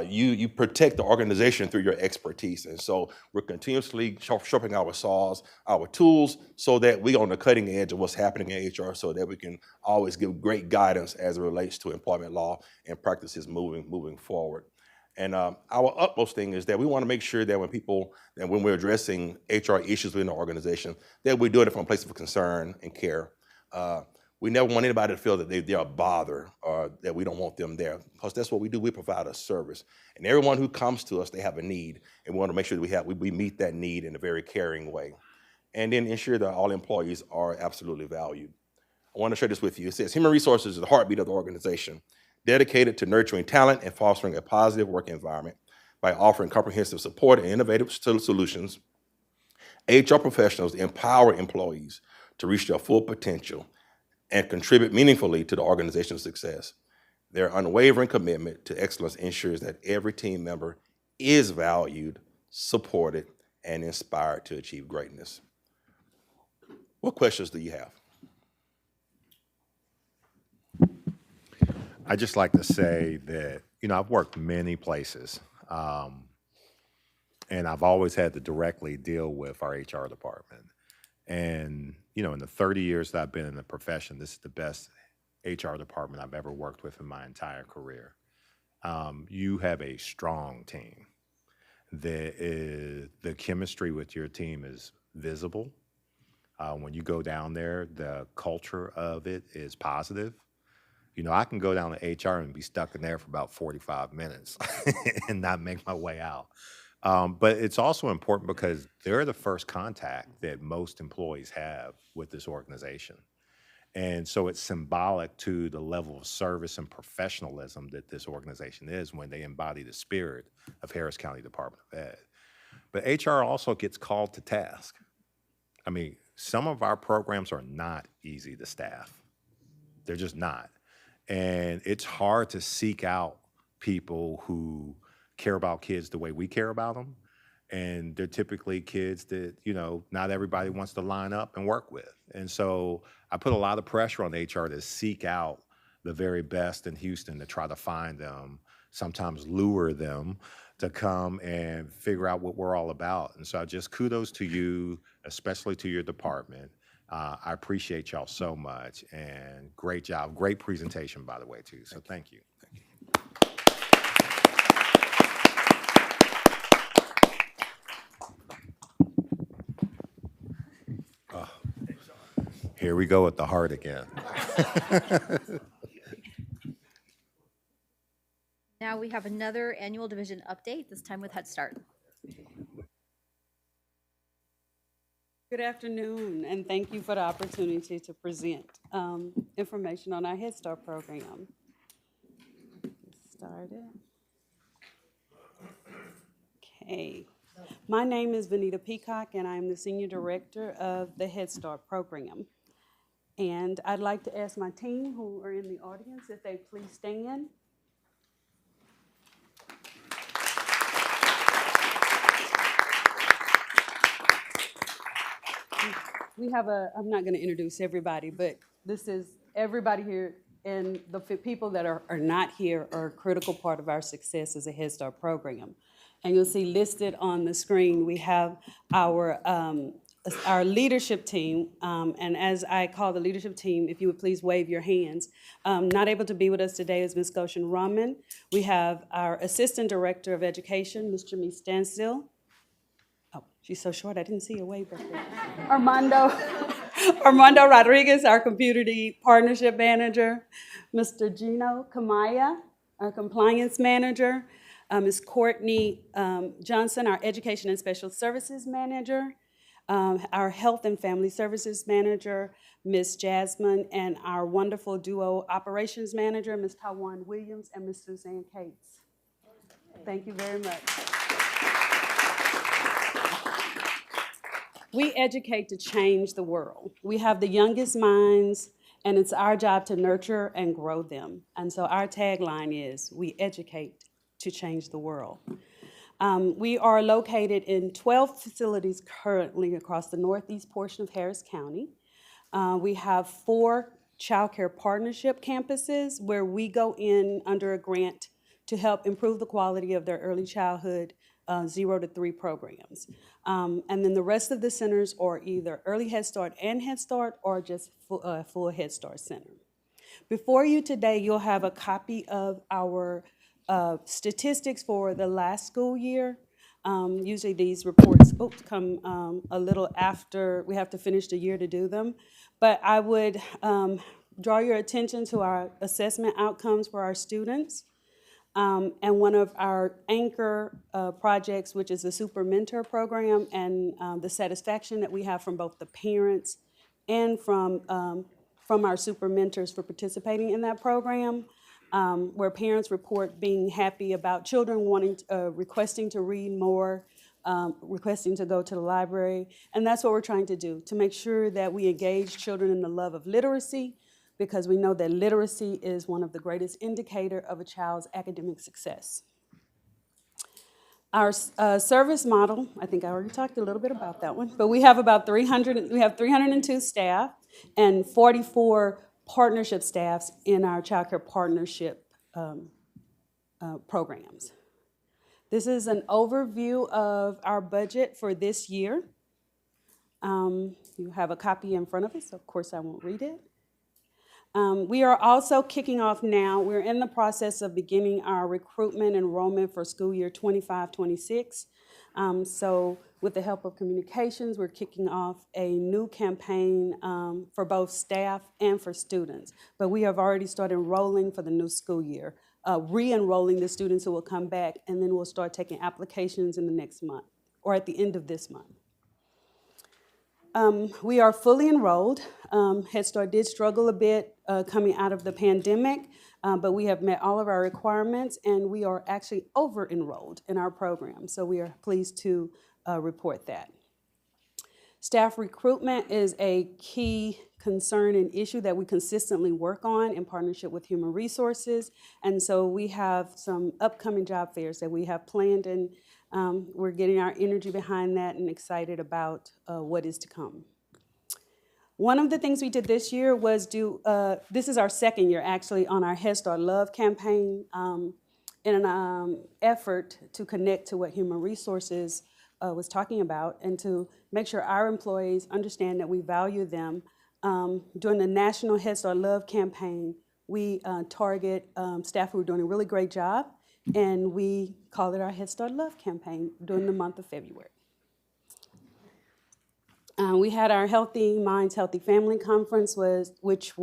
you protect the organization through your expertise. And so we're continuously sharpening our saws, our tools, so that we're on the cutting edge of what's happening in HR so that we can always give great guidance as it relates to employment law and practices moving forward. And our utmost thing is that we want to make sure that when we're addressing HR issues within the organization, that we're doing it from a place of concern and care. We never want anybody to feel that they're a bother or that we don't want them there, because that's what we do. We provide a service, and everyone who comes to us, they have a need, and we want to make sure that we meet that need in a very caring way, and then ensure that all employees are absolutely valued. I want to share this with you. It says, human resources is the heartbeat of the organization, dedicated to nurturing talent and fostering a positive work environment by offering comprehensive support and innovative solutions. HR professionals empower employees to reach their full potential and contribute meaningfully to the organization's success. Their unwavering commitment to excellence ensures that every team member is valued, supported, and inspired to achieve greatness. What questions do you have? I just like to say that, I've worked many places, and I've always had to directly deal with our HR department. And, in the 30 years that I've been in the profession, this is the best HR department I've ever worked with in my entire career. You have a strong team. The chemistry with your team is visible. When you go down there, the culture of it is positive. I can go down to HR and be stuck in there for about 45 minutes and not make my way out. But it's also important because they're the first contact that most employees have with this organization. And so it's symbolic to the level of service and professionalism that this organization is when they embody the spirit of Harris County Department of Ed. But HR also gets called to task. I mean, some of our programs are not easy to staff. They're just not. And it's hard to seek out people who care about kids the way we care about them. And they're typically kids that, you know, not everybody wants to line up and work with. And so I put a lot of pressure on HR to seek out the very best in Houston, to try to find them, sometimes lure them to come and figure out what we're all about. And so just kudos to you, especially to your department. I appreciate y'all so much, and great job. Great presentation, by the way, too. So thank you. Here we go with the heart again. Now we have another annual division update, this time with Head Start. Good afternoon, and thank you for the opportunity to present information on our Head Start program. Get started. Okay. My name is Vanita Peacock, and I'm the Senior Director of the Head Start program. And I'd like to ask my team who are in the audience if they please stand. We have I'm not going to introduce everybody, but this is everybody here, and the people that are not here are a critical part of our success as a Head Start program. And you'll see listed on the screen, we have our leadership team, and as I call the leadership team, if you would please wave your hands. Not able to be with us today is Ms. Goshen Rahman. We have our Assistant Director of Education, Ms. Jamie Stansell. Oh, she's so short, I didn't see a wave back there. Armando Rodriguez, our Community Partnership Manager. Mr. Gino Kamaya, our Compliance Manager. Ms. Courtney Johnson, our Education and Special Services Manager. Our Health and Family Services Manager, Ms. Jasmine, and our wonderful duo Operations Manager, Ms. Tawan Williams and Ms. Suzanne Cates. Thank you very much. We educate to change the world. We have the youngest minds, and it's our job to nurture and grow them. And so our tagline is, we educate to change the world. We are located in 12 facilities currently across the northeast portion of Harris County. We have 4 child care partnership campuses where we go in under a grant to help improve the quality of their early childhood 0 to 3 programs. And then the rest of the centers are either early Head Start and Head Start or just full Head Start center. Before you today, you'll have a copy of our statistics for the last school year. Usually these reports come a little after we have to finish the year to do them. But I would draw your attention to our assessment outcomes for our students. And one of our anchor projects, which is the Super Mentor program, and the satisfaction that we have from both the parents and from our Super Mentors for participating in that program, where parents report being happy about children wanting, requesting to read more, requesting to go to the library. And that's what we're trying to do, to make sure that we engage children in the love of literacy, because we know that literacy is one of the greatest indicators of a child's academic success. Our service model, I think I already talked a little bit about that one, but we have about 302 staff and 44 partnership staffs in our child care partnership programs. This is an overview of our budget for this year. You have a copy in front of us, so of course I won't read it. We are also kicking off now, we're in the process of beginning our recruitment enrollment for school year 25-26. So with the help of communications, we're kicking off a new campaign for both staff and for students. But we have already started enrolling for the new school year, re-enrolling the students who will come back, and then we'll start taking applications in the next month or at the end of this month. We are fully enrolled. Head Start did struggle a bit coming out of the pandemic, but we have met all of our requirements, and we are actually over-enrolled in our program, so we are pleased to report that. Staff recruitment is a key concern and issue that we consistently work on in partnership with Human Resources. And so we have some upcoming job fairs that we have planned, and we're getting our energy behind that and excited about what is to come. One of the things we did this year was this is our second year actually on our Head Start Love campaign in an effort to connect to what Human Resources was talking about and to make sure our employees understand that we value them. During the National Head Start Love campaign, we target staff who are doing a really great job, and we call it our Head Start Love campaign during the month of February. We had our Healthy Minds, Healthy Family Conference, which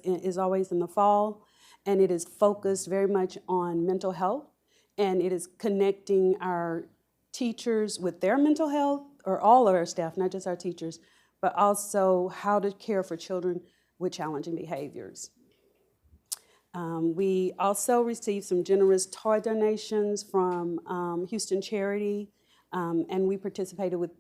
is always in the fall, and it is focused very much on mental health, and it is connecting our teachers with their mental health, or all of our staff, not just our teachers, but also how to care for children with challenging behaviors. We also received some generous toy donations from Houston Charity, and we participated with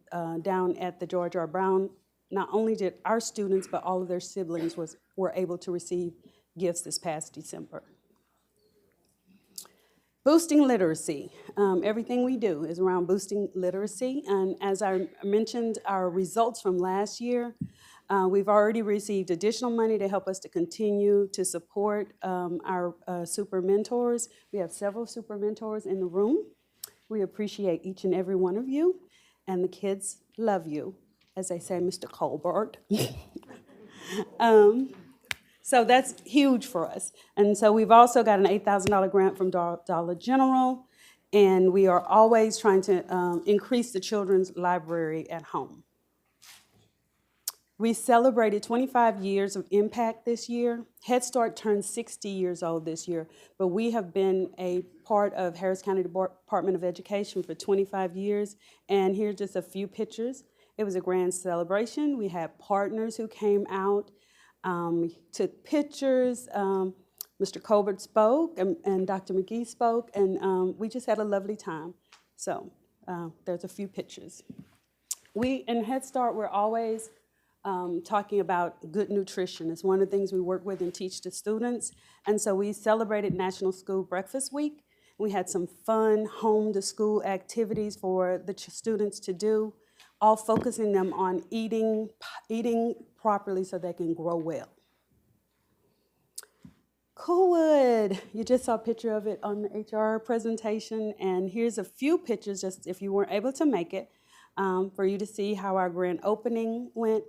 down at the George R. Brown. Not only did our students, but all of their siblings were able to receive gifts this past December. Boosting literacy. Everything we do is around boosting literacy. And as I mentioned, our results from last year, we've already received additional money to help us to continue to support our super mentors. We have several super mentors in the room. We appreciate each and every one of you, and the kids love you, as they say, Mr. Colbert. So that's huge for us. And so we've also got an $8,000 grant from Dollar General, and we are always trying to increase the children's library at home. We celebrated 25 years of impact this year. Head Start turned 60 years old this year, but we have been a part of Harris County Department of Education for 25 years, and here's just a few pictures. It was a grand celebration. We had partners who came out, took pictures. Mr. Colbert spoke, and Dr. McGee spoke, and we just had a lovely time. So there's a few pictures. We, in Head Start, we're always talking about good nutrition. It's one of the things we work with and teach to students. And so we celebrated National School Breakfast Week. We had some fun home-to-school activities for the students to do, all focusing them on eating properly so they can grow well. Coolwood, you just saw a picture of it on the HR presentation, and here's a few pictures, just if you weren't able to make it, for you to see how our grand opening went.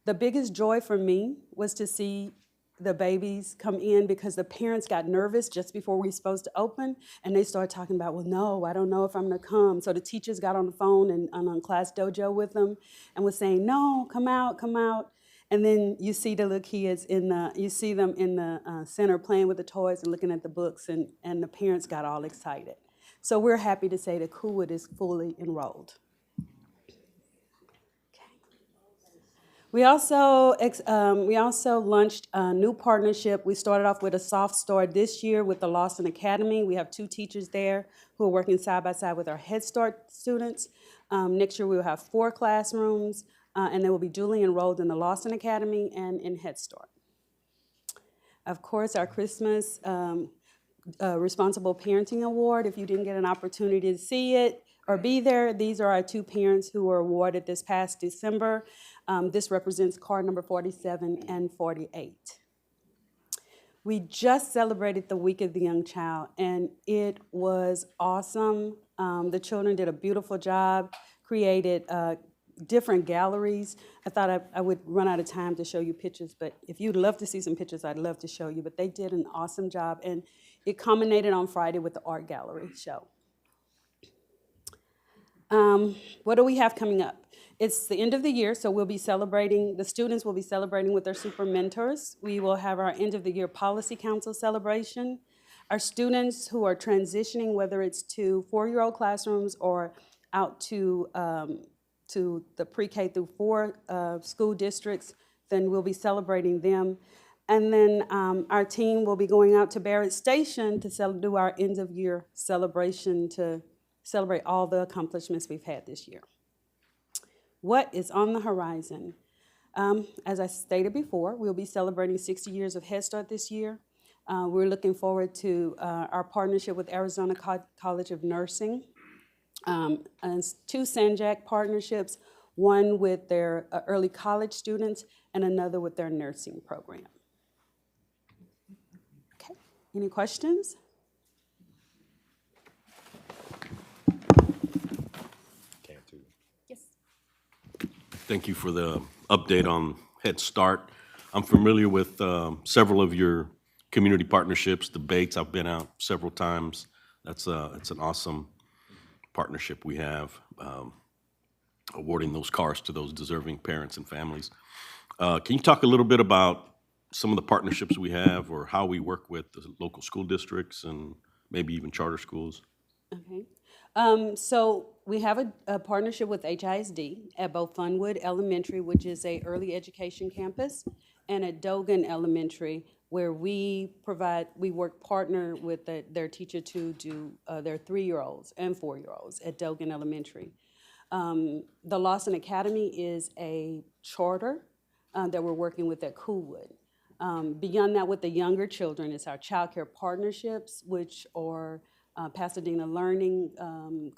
The biggest joy for me was to see the babies come in because the parents got nervous just before we were supposed to open, and they started talking about, well, no, I don't know if I'm gonna come. So the teachers got on the phone and on Class Dojo with them and was saying, no, come out, come out. And then you see the little kids you see them in the center playing with the toys and looking at the books, and the parents got all excited. So we're happy to say that Coolwood is fully enrolled. We also launched a new partnership. We started off with a soft start this year with the Lawson Academy. We have 2 teachers there who are working side by side with our Head Start students. Next year we will have 4 classrooms, and they will be duly enrolled in the Lawson Academy and in Head Start. Of course, our Christmas Responsible Parenting Award, if you didn't get an opportunity to see it or be there, these are our 2 parents who were awarded this past December. This represents card number 47 and 48. We just celebrated the Week of the Young Child, and it was awesome. The children did a beautiful job, created different galleries. I thought I would run out of time to show you pictures, but if you'd love to see some pictures, I'd love to show you. But they did an awesome job, and it culminated on Friday with the art gallery show. What do we have coming up? It's the end of the year, so we'll be celebrating, the students will be celebrating with their super mentors. We will have our end of the year policy council celebration. Our students who are transitioning, whether it's to 4-year-old classrooms or out to the pre-K through 4 school districts, then we'll be celebrating them. And then our team will be going out to Barrett Station to do our end of year celebration to celebrate all the accomplishments we've had this year. What is on the horizon? As I stated before, we'll be celebrating 60 years of Head Start this year. We're looking forward to our partnership with Arizona College of Nursing, and 2 SANJAC partnerships, one with their early college students and another with their nursing program. Okay, any questions? Yes. Thank you for the update on Head Start. I'm familiar with several of your community partnerships, debates. I've been out several times. It's an awesome partnership we have, awarding those cars to those deserving parents and families. Can you talk a little bit about some of the partnerships we have or how we work with the local school districts and maybe even charter schools? Okay. So we have a partnership with HISD at both Funwood Elementary, which is a early education campus, and at Dogan Elementary, where we work partner with their teacher to do their 3-year-olds and 4-year-olds at Dogan Elementary. The Lawson Academy is a charter that we're working with at Coolwood. Beyond that, with the younger children, it's our child care partnerships, which are Pasadena Learning,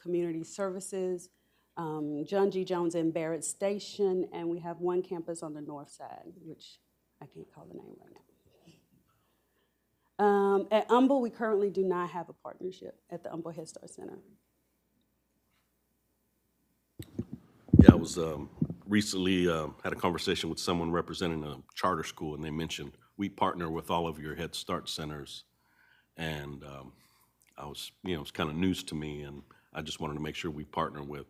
Community Services, John G. Jones and Barrett Station, and we have one campus on the north side, which I can't call the name right now. At Humble, we currently do not have a partnership at the Humble Head Start Center. Yeah, I was recently had a conversation with someone representing a charter school, and they mentioned we partner with all of your Head Start centers, and I was, it's kind of news to me, and I just wanted to make sure we partner with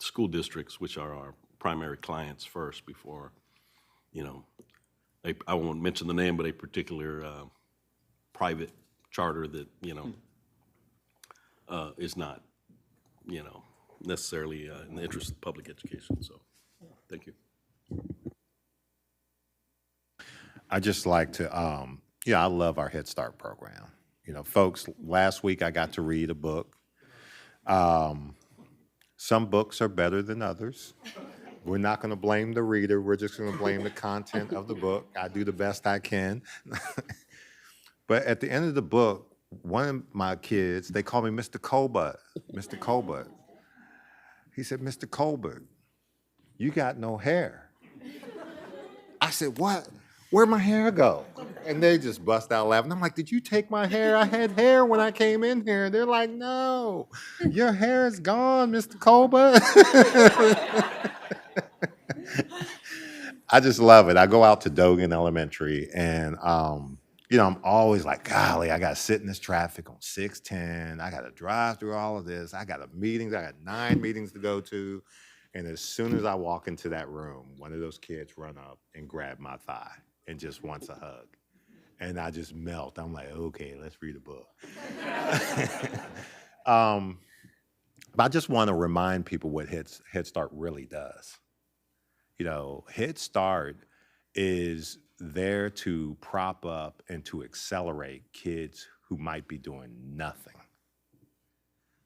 school districts, which are our primary clients first before, I won't mention the name, but a particular private charter that, is not, necessarily in the interest of public education. So, thank you. I just like to, I love our Head Start program. Folks, last week I got to read a book. Some books are better than others. We're not going to blame the reader. We're just going to blame the content of the book. I do the best I can. But at the end of the book, one of my kids, they call me Mr. Colbert. Mr. Colbert. He said, Mr. Colbert, you got no hair. I said, what? Where'd my hair go? And they just bust out laughing. I'm like, did you take my hair? I had hair when I came in here. They're like, no, your hair is gone, Mr. Colbert. I just love it. I go out to Dogan Elementary and, I'm always like, golly, I got to sit in this traffic on 610. I got to drive through all of this. I got meetings. I got 9 meetings to go to. And as soon as I walk into that room, one of those kids run up and grab my thigh and just wants a hug. And I just melt. I'm like, okay, let's read a book. But I just want to remind people what Head Start really does. Head Start is there to prop up and to accelerate kids who might be doing nothing.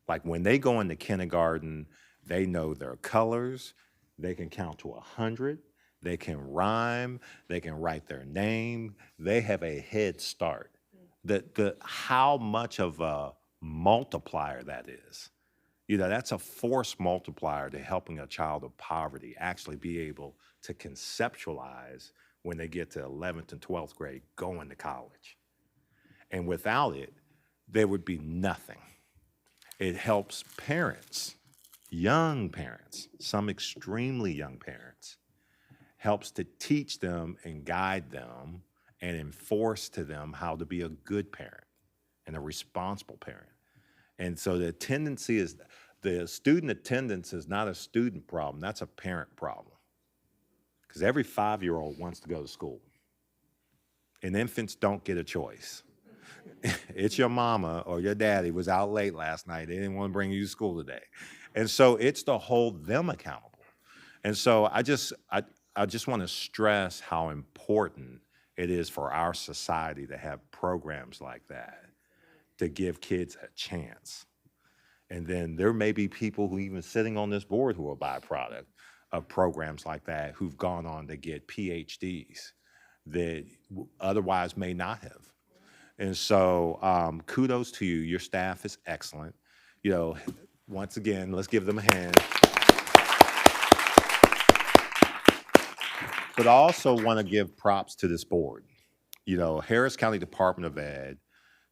Like when they go into kindergarten, they know their colors, they can count to 100, they can rhyme, they can write their name, they have a head start. How much of a multiplier that is. That's a force multiplier to helping a child of poverty actually be able to conceptualize when they get to 11th and 12th grade going to college. And without it, there would be nothing. It helps parents, young parents, some extremely young parents, helps to teach them and guide them and enforce to them how to be a good parent and a responsible parent. And so the student attendance is not a student problem, that's a parent problem. Because every 5-year-old wants to go to school. And infants don't get a choice. It's your mama or your daddy was out late last night. They didn't want to bring you to school today. And so it's to hold them accountable. And so I just want to stress how important it is for our society to have programs like that, to give kids a chance. And then there may be people who even sitting on this board who are a byproduct of programs like that who've gone on to get PhDs that otherwise may not have. And so kudos to you. Your staff is excellent. You know, once again, let's give them a hand. But I also want to give props to this board. You know, Harris County Department of Ed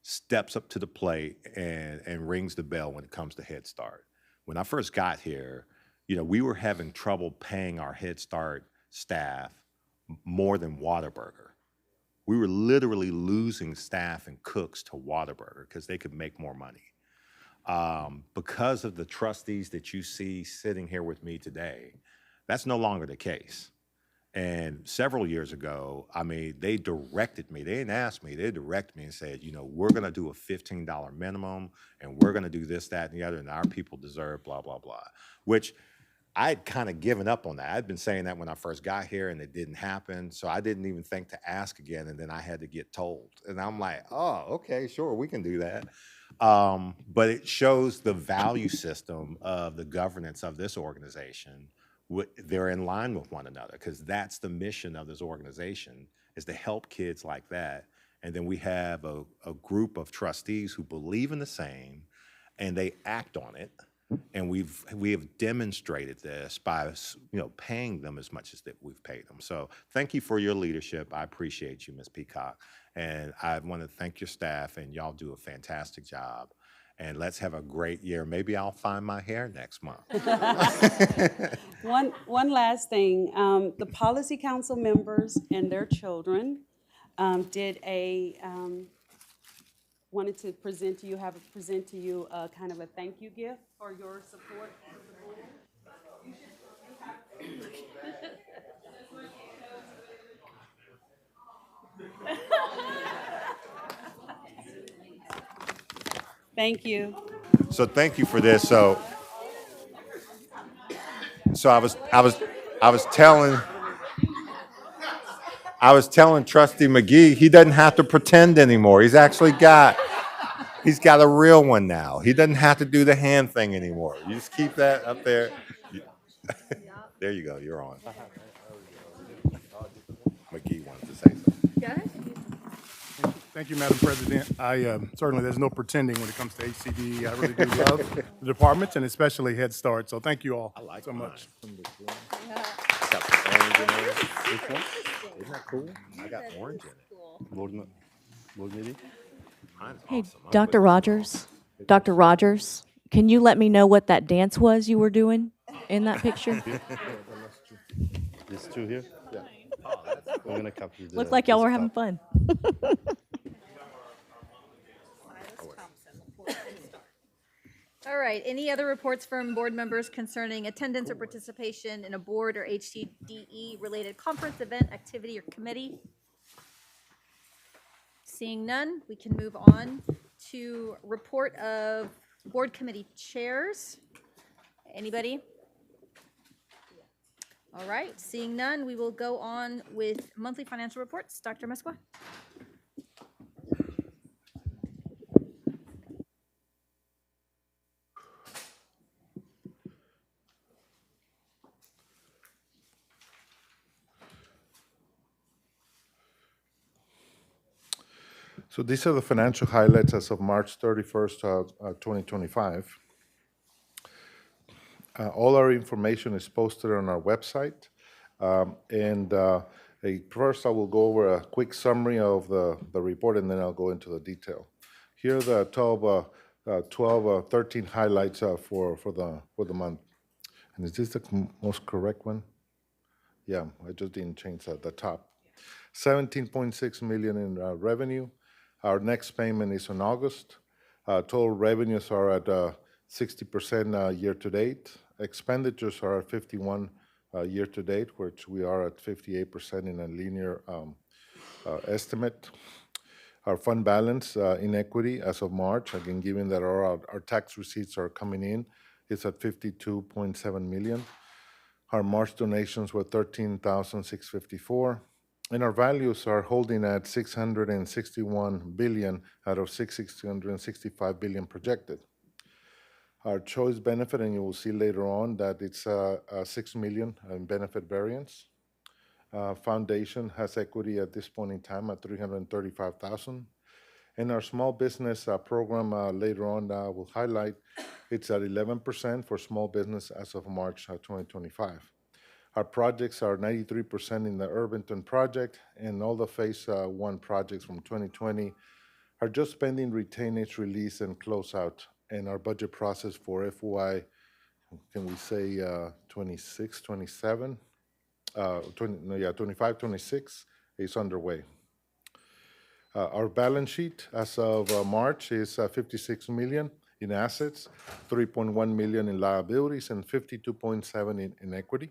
steps up to the plate and rings the bell when it comes to Head Start. When I first got here, you know, we were having trouble paying our Head Start staff more than Whataburger. We were literally losing staff and cooks to Whataburger because they could make more money. Because of the trustees that you see sitting here with me today, that's no longer the case. And several years ago, I mean, they directed me. They didn't ask me. They directed me and said, you know, we're going to do a $15 minimum, and we're going to do this, that, and the other, and our people deserve blah, blah, blah, which I'd kind of given up on that. I'd been saying that when I first got here, and it didn't happen. So I didn't even think to ask again, and then I had to get told. And I'm like, oh, okay, sure, we can do that. But it shows the value system of the governance of this organization. They're in line with one another because that's the mission of this organization, is to help kids like that. And then we have a group of trustees who believe in the same, and they act on it. And we have demonstrated this by, you know, paying them as much as that we've paid them. So thank you for your leadership. I appreciate you, Ms. Peacock. And I want to thank your staff, and y'all do a fantastic job. And let's have a great year. Maybe I'll find my hair next month. One last thing. The Policy Council members and their children wanted to present to you, kind of a thank you gift for your support of the board. Thank you. So thank you for this. So I was telling Trustee McGee he doesn't have to pretend anymore. He's got a real one now. He doesn't have to do the hand thing anymore. You just keep that up there. There you go. You're on. McGee wanted to say something. Go ahead. Thank you, Madam President. Certainly there's no pretending when it comes to HCDE. I really do love the departments and especially Head Start. So thank you all so much. Isn't that cool? I got orange in it. Hey, Dr. Rogers, can you let me know what that dance was you were doing in that picture? These two here? Yeah. We're gonna copy the. Looked like y'all were having fun. All right, any other reports from board members concerning attendance or participation in a board or HCDE related conference, event, activity, or committee? Seeing none, we can move on to report of board committee chairs. Anybody? All right, seeing none, we will go on with monthly financial reports. Dr. Mesqua? So these are the financial highlights as of March 31st, 2025. All our information is posted on our website. First, I will go over a quick summary of the report, and then I'll go into the detail. Here are the 13 highlights for the month. And is this the most correct one? Yeah, I just didn't change the top. 17.6 million in revenue. Our next payment is in August. Total revenues are at 60% year to date. Expenditures are at 51 year to date, which we are at 58% in a linear estimate. Our fund balance in equity as of March, again, given that our tax receipts are coming in, is at 52.7 million. Our March donations were 13,654. And our values are holding at 661 billion out of 665 billion projected. Our choice benefit, and you will see later on that it's $6 million in benefit variance. Foundation has equity at this point in time at $335,000. And our small business program later on will highlight it's at 11% for small business as of March 2025. Our projects are 93% in the Irvington project, and all the phase one projects from 2020 are just pending retainage, release, and closeout. And our budget process for FY, can we say 26, 27? 25, 26 is underway. Our balance sheet as of March is 56 million in assets, 3.1 million in liabilities, and 52.7 in equity.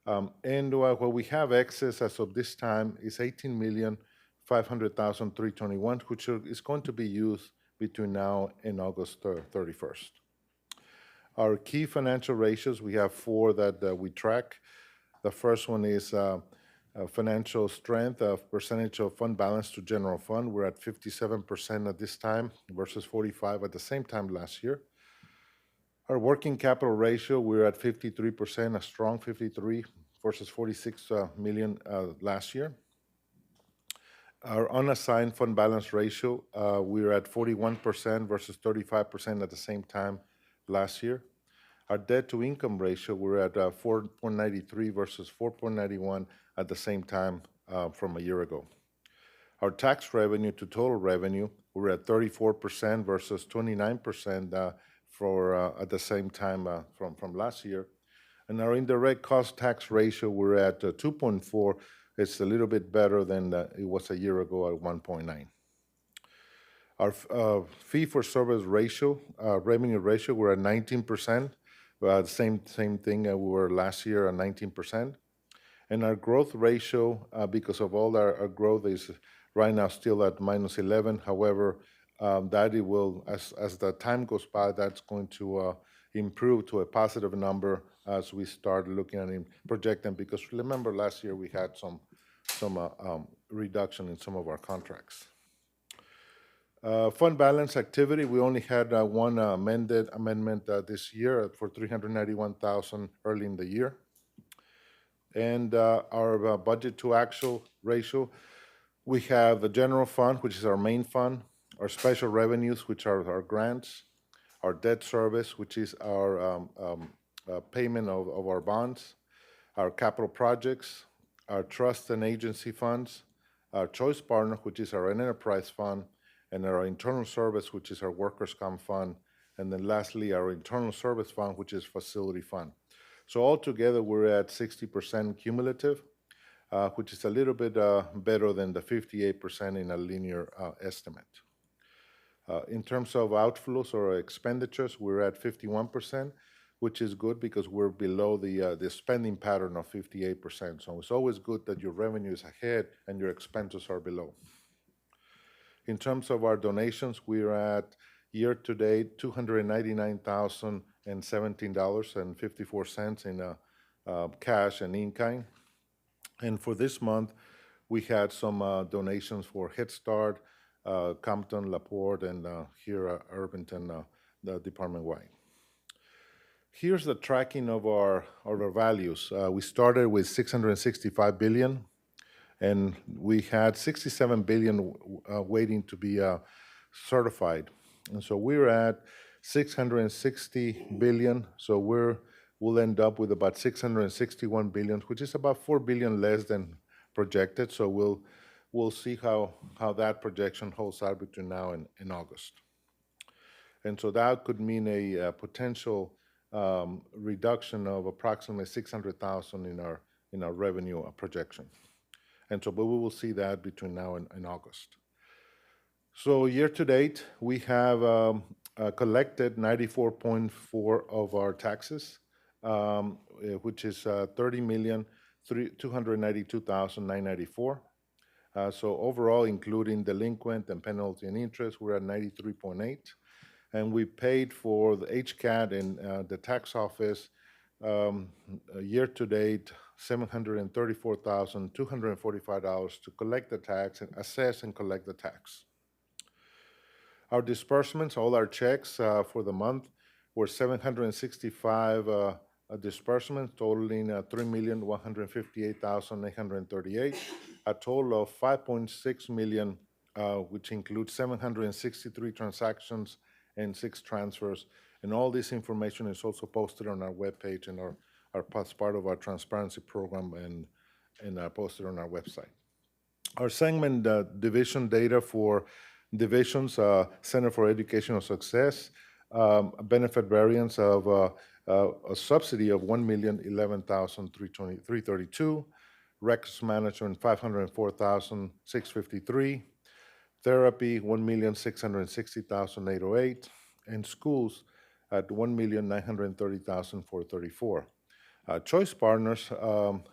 And what we have excess as of this time is 18,500,321, which is going to be used between now and August 31st. Our key financial ratios, we have four that we track. The first one is financial strength, percentage of fund balance to general fund. We're at 57% at this time versus 45% at the same time last year. Our working capital ratio, we're at 53%, a strong 53 versus 46 million last year. Our unassigned fund balance ratio, we're at 41% versus 35% at the same time last year. Our debt to income ratio, we're at 4.93 versus 4.91 at the same time from a year ago. Our tax revenue to total revenue, we're at 34% versus 29% at the same time from last year. And our indirect cost tax ratio, we're at 2.4. It's a little bit better than it was a year ago at 1.9. Our fee for service ratio, revenue ratio, we're at 19%. Same thing we were last year at 19%. And our growth ratio, because of all our growth, is right now still at -11. However, that it will, as the time goes by, that's going to improve to a positive number as we start looking at it, projecting. Because remember, last year we had some reduction in some of our contracts. Fund balance activity, we only had one amendment this year for $391,000 early in the year. And our budget to actual ratio, we have the general fund, which is our main fund, our special revenues, which are our grants, our debt service, which is our payment of our bonds, our capital projects, our trust and agency funds, our choice partner, which is our enterprise fund, and our internal service, which is our workers' comp fund, and then lastly, our internal service fund, which is facility fund. So altogether, we're at 60% cumulative, which is a little bit better than the 58% in a linear estimate. In terms of outflows or expenditures, we're at 51%, which is good because we're below the spending pattern of 58%. So it's always good that your revenue is ahead and your expenses are below. In terms of our donations, we're at year-to-date $299,017.54 in cash and in-kind. And for this month, we had some donations for Head Start, Compton, LaPorte, and here at Irvington, the department-wide. Here's the tracking of our values. We started with $665 billion. And we had $67 billion waiting to be certified. And so we're at $660 billion. So we'll end up with about $661 billion, which is about $4 billion less than projected. So we'll see how that projection holds out between now and August. And so that could mean a potential reduction of approximately $600,000 in our revenue projection. And so, but we will see that between now and August. So year to date, we have collected 94.4% of our taxes, which is $30,292,994. So overall, including delinquent and penalty and interest, we're at 93.8%. And we paid for the HCAD and the tax office year to date, $734,245 to collect the tax and assess and collect the tax. Our disbursements, all our checks for the month were 765 disbursements totaling 3,158,838, a total of 5.6 million, which includes 763 transactions and 6 transfers. And all this information is also posted on our webpage and are as part of our transparency program and posted on our website. Our segment division data for divisions, Center for Educational Success, a benefit variance of a subsidy of 1,011,332, records management 504,653, therapy 1,660,808, and schools at 1,930,434. Choice Partners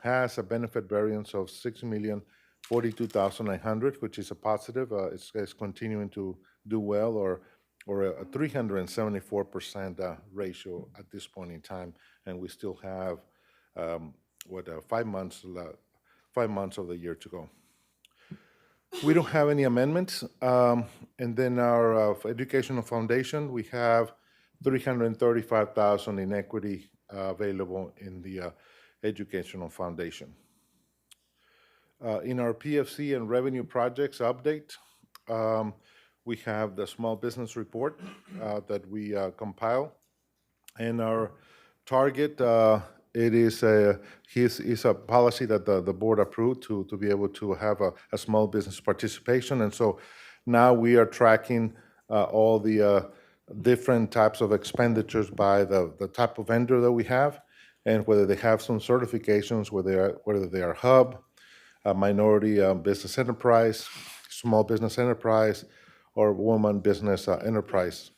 has a benefit variance of 6,042,900, which is a positive. It's continuing to do well, or a 374% ratio at this point in time, and we still have 5 months of the year to go. We don't have any amendments, and then our educational foundation, we have 335,000 in equity available in the educational foundation. In our PFC and revenue projects update, we have the small business report that we compile, and our target it is a policy that the board approved to be able to have a small business participation, and so now we are tracking all the different types of expenditures by the type of vendor that we have, and whether they have some certifications, whether they are hub, minority business enterprise, small business enterprise, or woman business enterprise.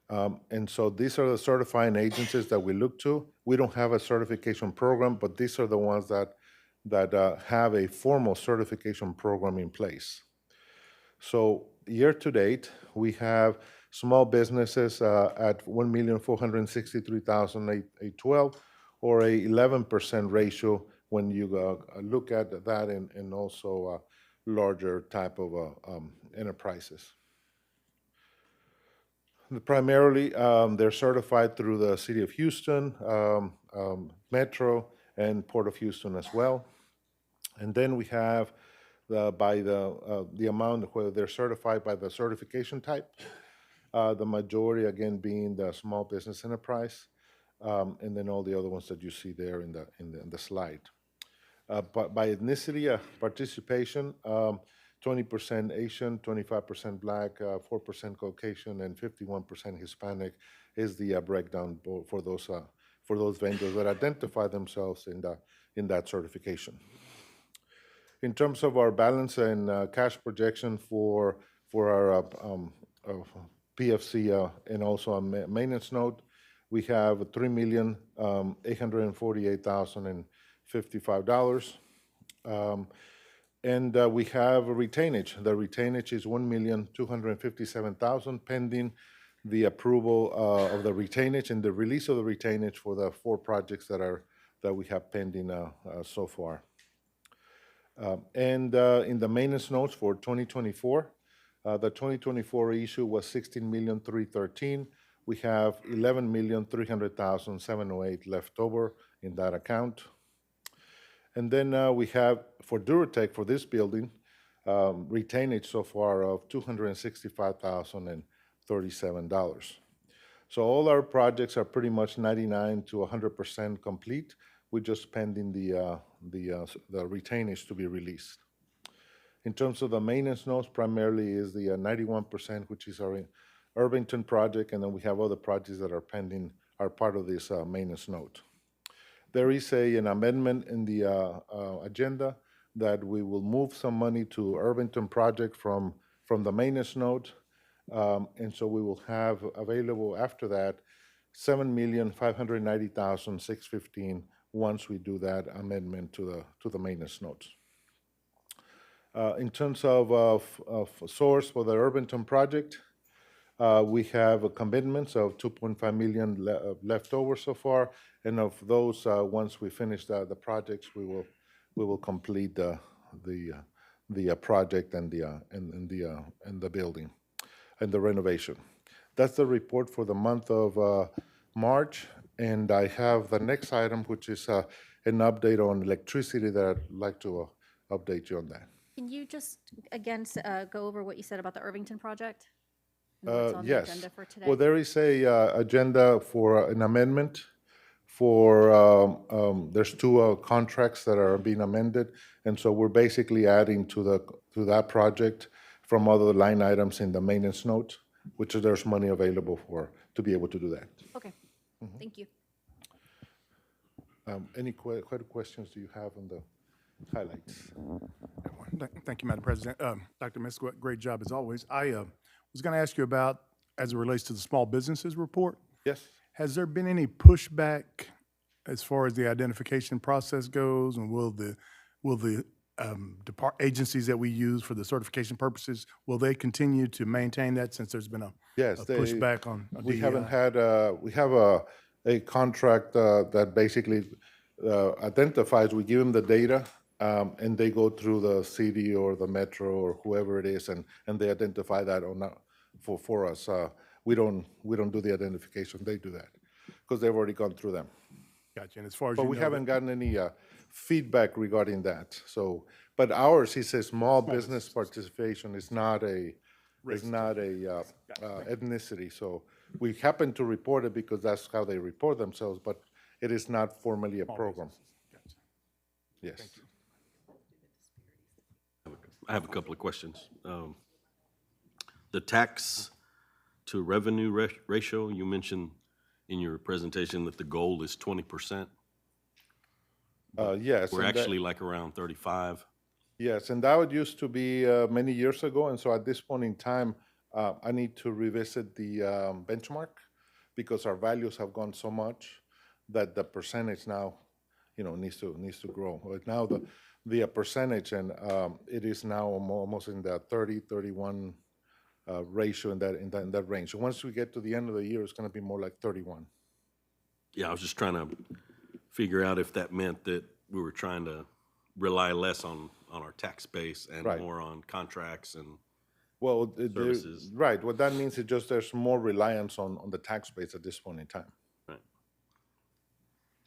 And so these are the certifying agencies that we look to. We don't have a certification program, but these are the ones that have a formal certification program in place. So year to date, we have small businesses at 1,463,812, or a 11% ratio when you look at that, and also larger type of enterprises. Primarily, they're certified through the City of Houston, Metro, and Port of Houston as well. And then we have the amount whether they're certified by the certification type. The majority, again, being the small business enterprise, and then all the other ones that you see there in the slide. But by ethnicity participation, 20% Asian, 25% Black, 4% Caucasian, and 51% Hispanic is the breakdown for those vendors that identify themselves in that certification. In terms of our balance and cash projection for our PFC and also a maintenance note, we have $3,848,055. And we have a retainage. The retainage is $1,257,000 pending the approval of the retainage and the release of the retainage for the 4 projects that we have pending so far. And in the maintenance notes for 2024, the 2024 issue was $16,313,000. We have $11,300,708 left over in that account. And then we have, for Duratec, for this building, retainage so far of $265,037. So all our projects are pretty much 99 to 100% complete. We're just pending the retainage to be released. In terms of the maintenance notes, primarily is the 91%, which is our Irvington project, and then we have other projects that are pending, are part of this maintenance note. There is an amendment in the agenda that we will move some money to Irvington project from the maintenance note, and so we will have available after that $7,590,615 once we do that amendment to the maintenance notes. In terms of source for the Irvington project, we have commitments of $2.5 million left over so far, and of those, once we finish the projects, we will complete the project and the building and the renovation. That's the report for the month of March. And I have the next item, which is an update on electricity that I'd like to update you on that. Can you just, again, go over what you said about the Irvington project? And what's on the Yes. agenda for today? Well, there is a agenda for an amendment for, there's two contracts that are being amended. And so we're basically adding to that project from other line items in the maintenance note, which there's money available for, to be able to do that. Okay, thank you. Any questions do you have on the highlights? Thank you, Madam President. Dr. Mesquite, great job as always. I was going to ask you about, as it relates to the small businesses report. Yes. Has there been any pushback as far as the identification process goes, and will the agencies that we use for the certification purposes, will they continue to maintain that since there's been a pushback on we DEI? haven't had we have a contract that basically identifies. We give them the data, and they go through the city or the metro or whoever it is, and they identify that or not for us. We don't do the identification. They do that because they've already gone through them. Gotcha. And as far as But you we know, haven't gotten any feedback regarding that. So, but ours, he says, small business participation is not a ethnicity. So we happen to report it because that's how they report themselves, but it is not formally a program. Yes. I have a couple of questions. The tax to revenue ratio, you mentioned in your presentation that the goal is 20%. Yes. We're and that- actually like around 35. Yes, and that used to be many years ago, and so at this point in time, I need to revisit the benchmark because our values have gone so much that the percentage now, needs to grow. But now the percentage, and it is now almost in the 30-31 ratio in that range. So once we get to the end of the year, it's going to be more like 31. Yeah, I was just trying to figure out if that meant that we were trying to rely less on our tax base and Right. more on contracts and Well, services. right. What that means is just there's more reliance on the tax base at this point in time. Right.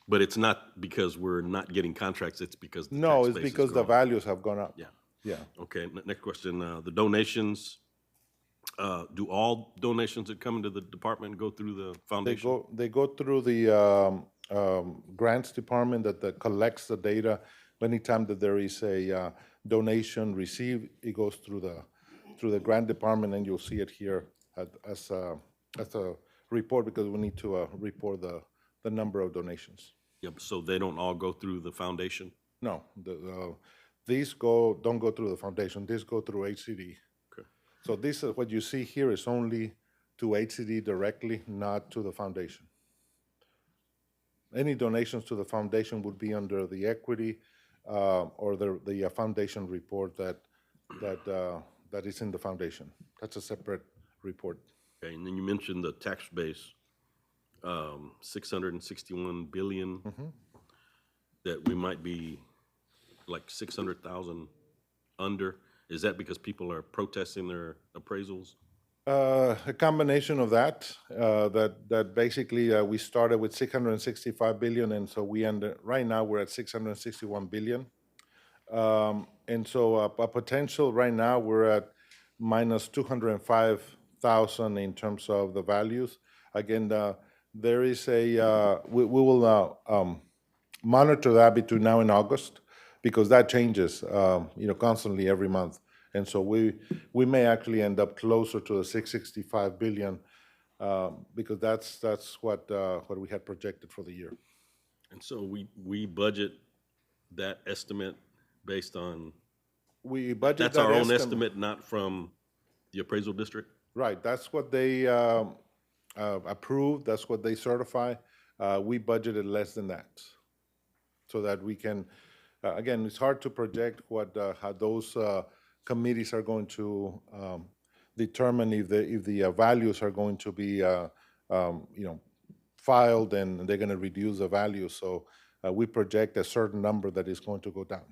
But it's not because we're not getting contracts, it's because the No, tax it's base is because the growing. values have gone up. Yeah. Yeah. Okay, next question. The donations, do all donations that come into the department go through the foundation? They go through the grants department that collects the data. Anytime that there is a donation received, it goes through the grant department, and you'll see it here as a report because we need to report the number of donations. Yep, so they don't all go through the foundation? No, these don't go through the foundation. These go through HCDE. Okay. So this is what you see here is only to HCDE directly, not to the foundation. Any donations to the foundation would be under the equity or the foundation report that is in the foundation. That's a separate report. Okay, and then you mentioned the tax base, 661 billion, that we might be like 600,000 under. Is that because people are protesting their appraisals? A combination of that. That basically we started with 665 billion, and so we ended. Right now we're at 661 billion, and so a potential right now we're at minus 205,000 in terms of the values. Again, there is we will monitor that between now and August because that changes, constantly every month. And so we may actually end up closer to the 665 billion because that's what we had projected for the year. And so we budget that estimate based on. We budget that's that our own estimate, not from the appraisal district? Right. That's what they approved. That's what they certify. We budgeted less than that so that we can. Again, it's hard to project how those committees are going to determine if the values are going to be filed and they're going to reduce the value. So we project a certain number that is going to go down.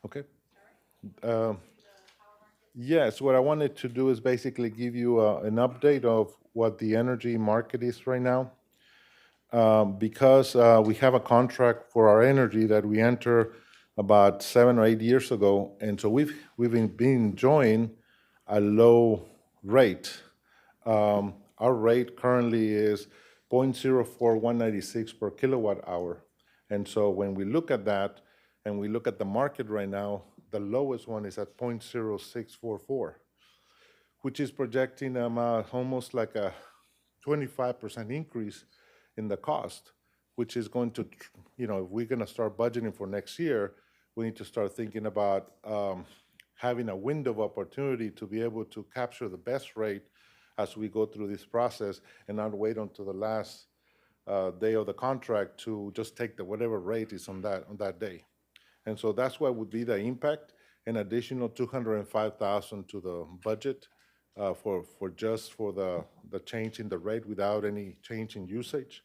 Okay. Yes, what I wanted to do is basically give you an update of what the energy market is right now. Because we have a contract for our energy that we enter about 7 or 8 years ago, and so we've been enjoying a low rate. Our rate currently is 0.04196 per kilowatt hour. And so when we look at that and we look at the market right now, the lowest one is at 0.0644, which is projecting almost like a 25% increase in the cost, which is going to, if we're going to start budgeting for next year, we need to start thinking about having a window of opportunity to be able to capture the best rate as we go through this process and not wait until the last day of the contract to just take whatever rate is on that day. And so that's what would be the impact, an additional $205,000 to the budget for the change in the rate without any change in usage.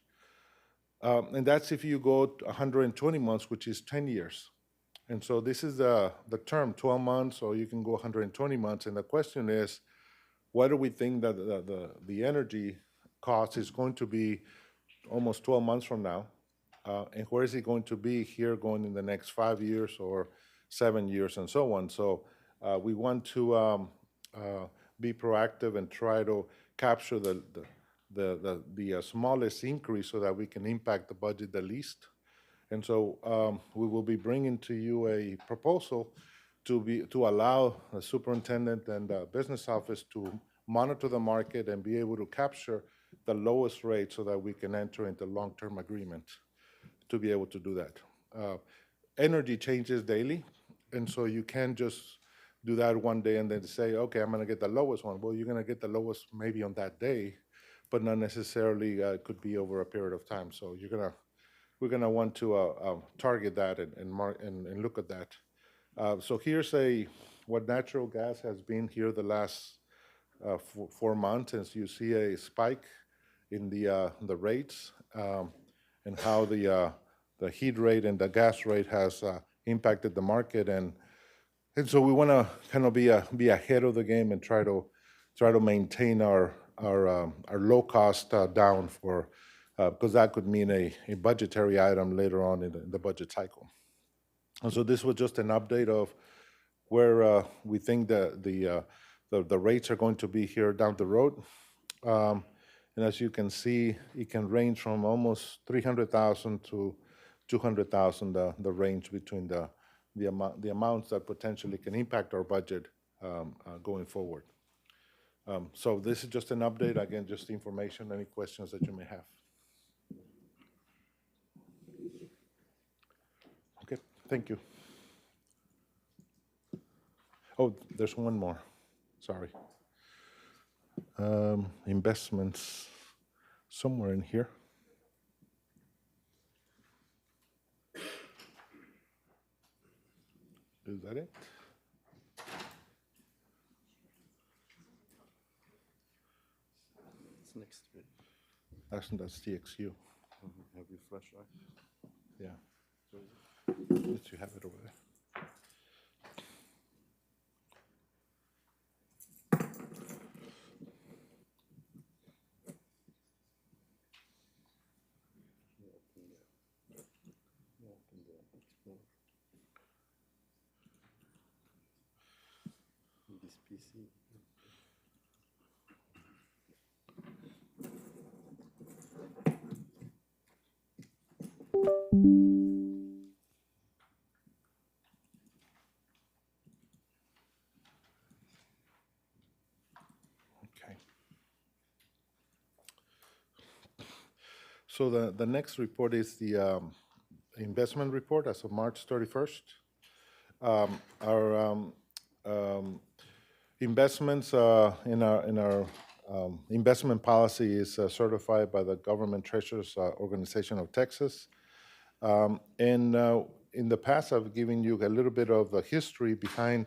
And that's if you go 120 months, which is 10 years. And so this is the term, 12 months, or you can go 120 months. And the question is, what do we think that the energy cost is going to be almost 12 months from now? And where is it going to be here going in the next 5 years or 7 years and so on? So we want to be proactive and try to capture the smallest increase so that we can impact the budget the least. And so we will be bringing to you a proposal to allow the superintendent and the business office to monitor the market and be able to capture the lowest rate so that we can enter into long-term agreements to be able to do that. Energy changes daily, and so you can't just do that one day and then say, okay, I'm going to get the lowest one. Well, you're going to get the lowest maybe on that day, but not necessarily could be over a period of time. So we're going to want to target that and look at that. So here's what natural gas has been here the last 4 months, as you see a spike in the rates and how the heat rate and the gas rate has impacted the market, and so we want to kind of be ahead of the game and try to maintain our low cost down for because that could mean a budgetary item later on in the budget cycle. And so this was just an update of where we think the rates are going to be here down the road. And as you can see, it can range from almost $300,000 to $200,000, the range between the amounts that potentially can impact our budget going forward. So this is just an update, again, just information, any questions that you may have. Okay, thank you. Oh, there's one more, sorry. Investments, somewhere in here. Is that it? It's next to it. That's TXU. Have you flashlight? Yeah. Let you have it over there. This PC. Okay. So the next report is the investment report as of March 31st. Our investments in our investment policy is certified by the Government Treasurers Organization of Texas. And in the past, I've given you a little bit of the history behind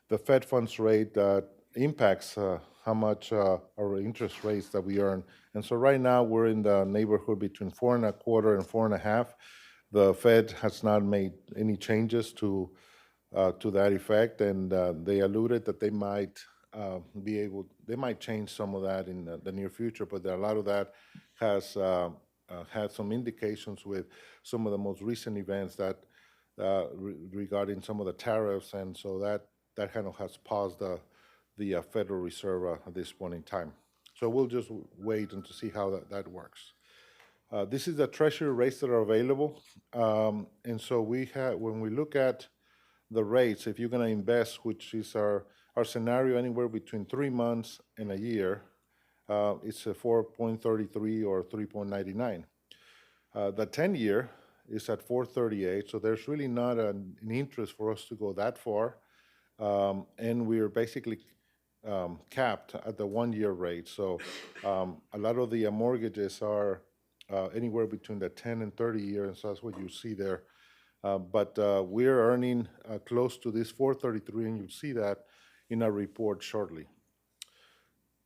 the Fed funds rate that impacts how much our interest rates that we earn. And so right now, we're in the neighborhood between 4.25% and 4.5%. The Fed has not made any changes to to that effect, and they alluded that they might they might change some of that in the near future, but a lot of that has had some indications with some of the most recent events that regarding some of the tariffs, and so that kind of has paused the Federal Reserve at this point in time. So we'll just wait and to see how that works. This is the Treasury rates that are available, and so we have, when we look at the rates, if you're going to invest, which is our scenario anywhere between 3 months and a year, it's a 4.33 or 3.99. The 10-year is at 4.38, so there's really not an interest for us to go that far, and we're basically capped at the 1-year rate. So a lot of the mortgages are anywhere between the 10 and 30 years, and so that's what you see there. But we're earning close to this 4.33, and you'll see that in our report shortly.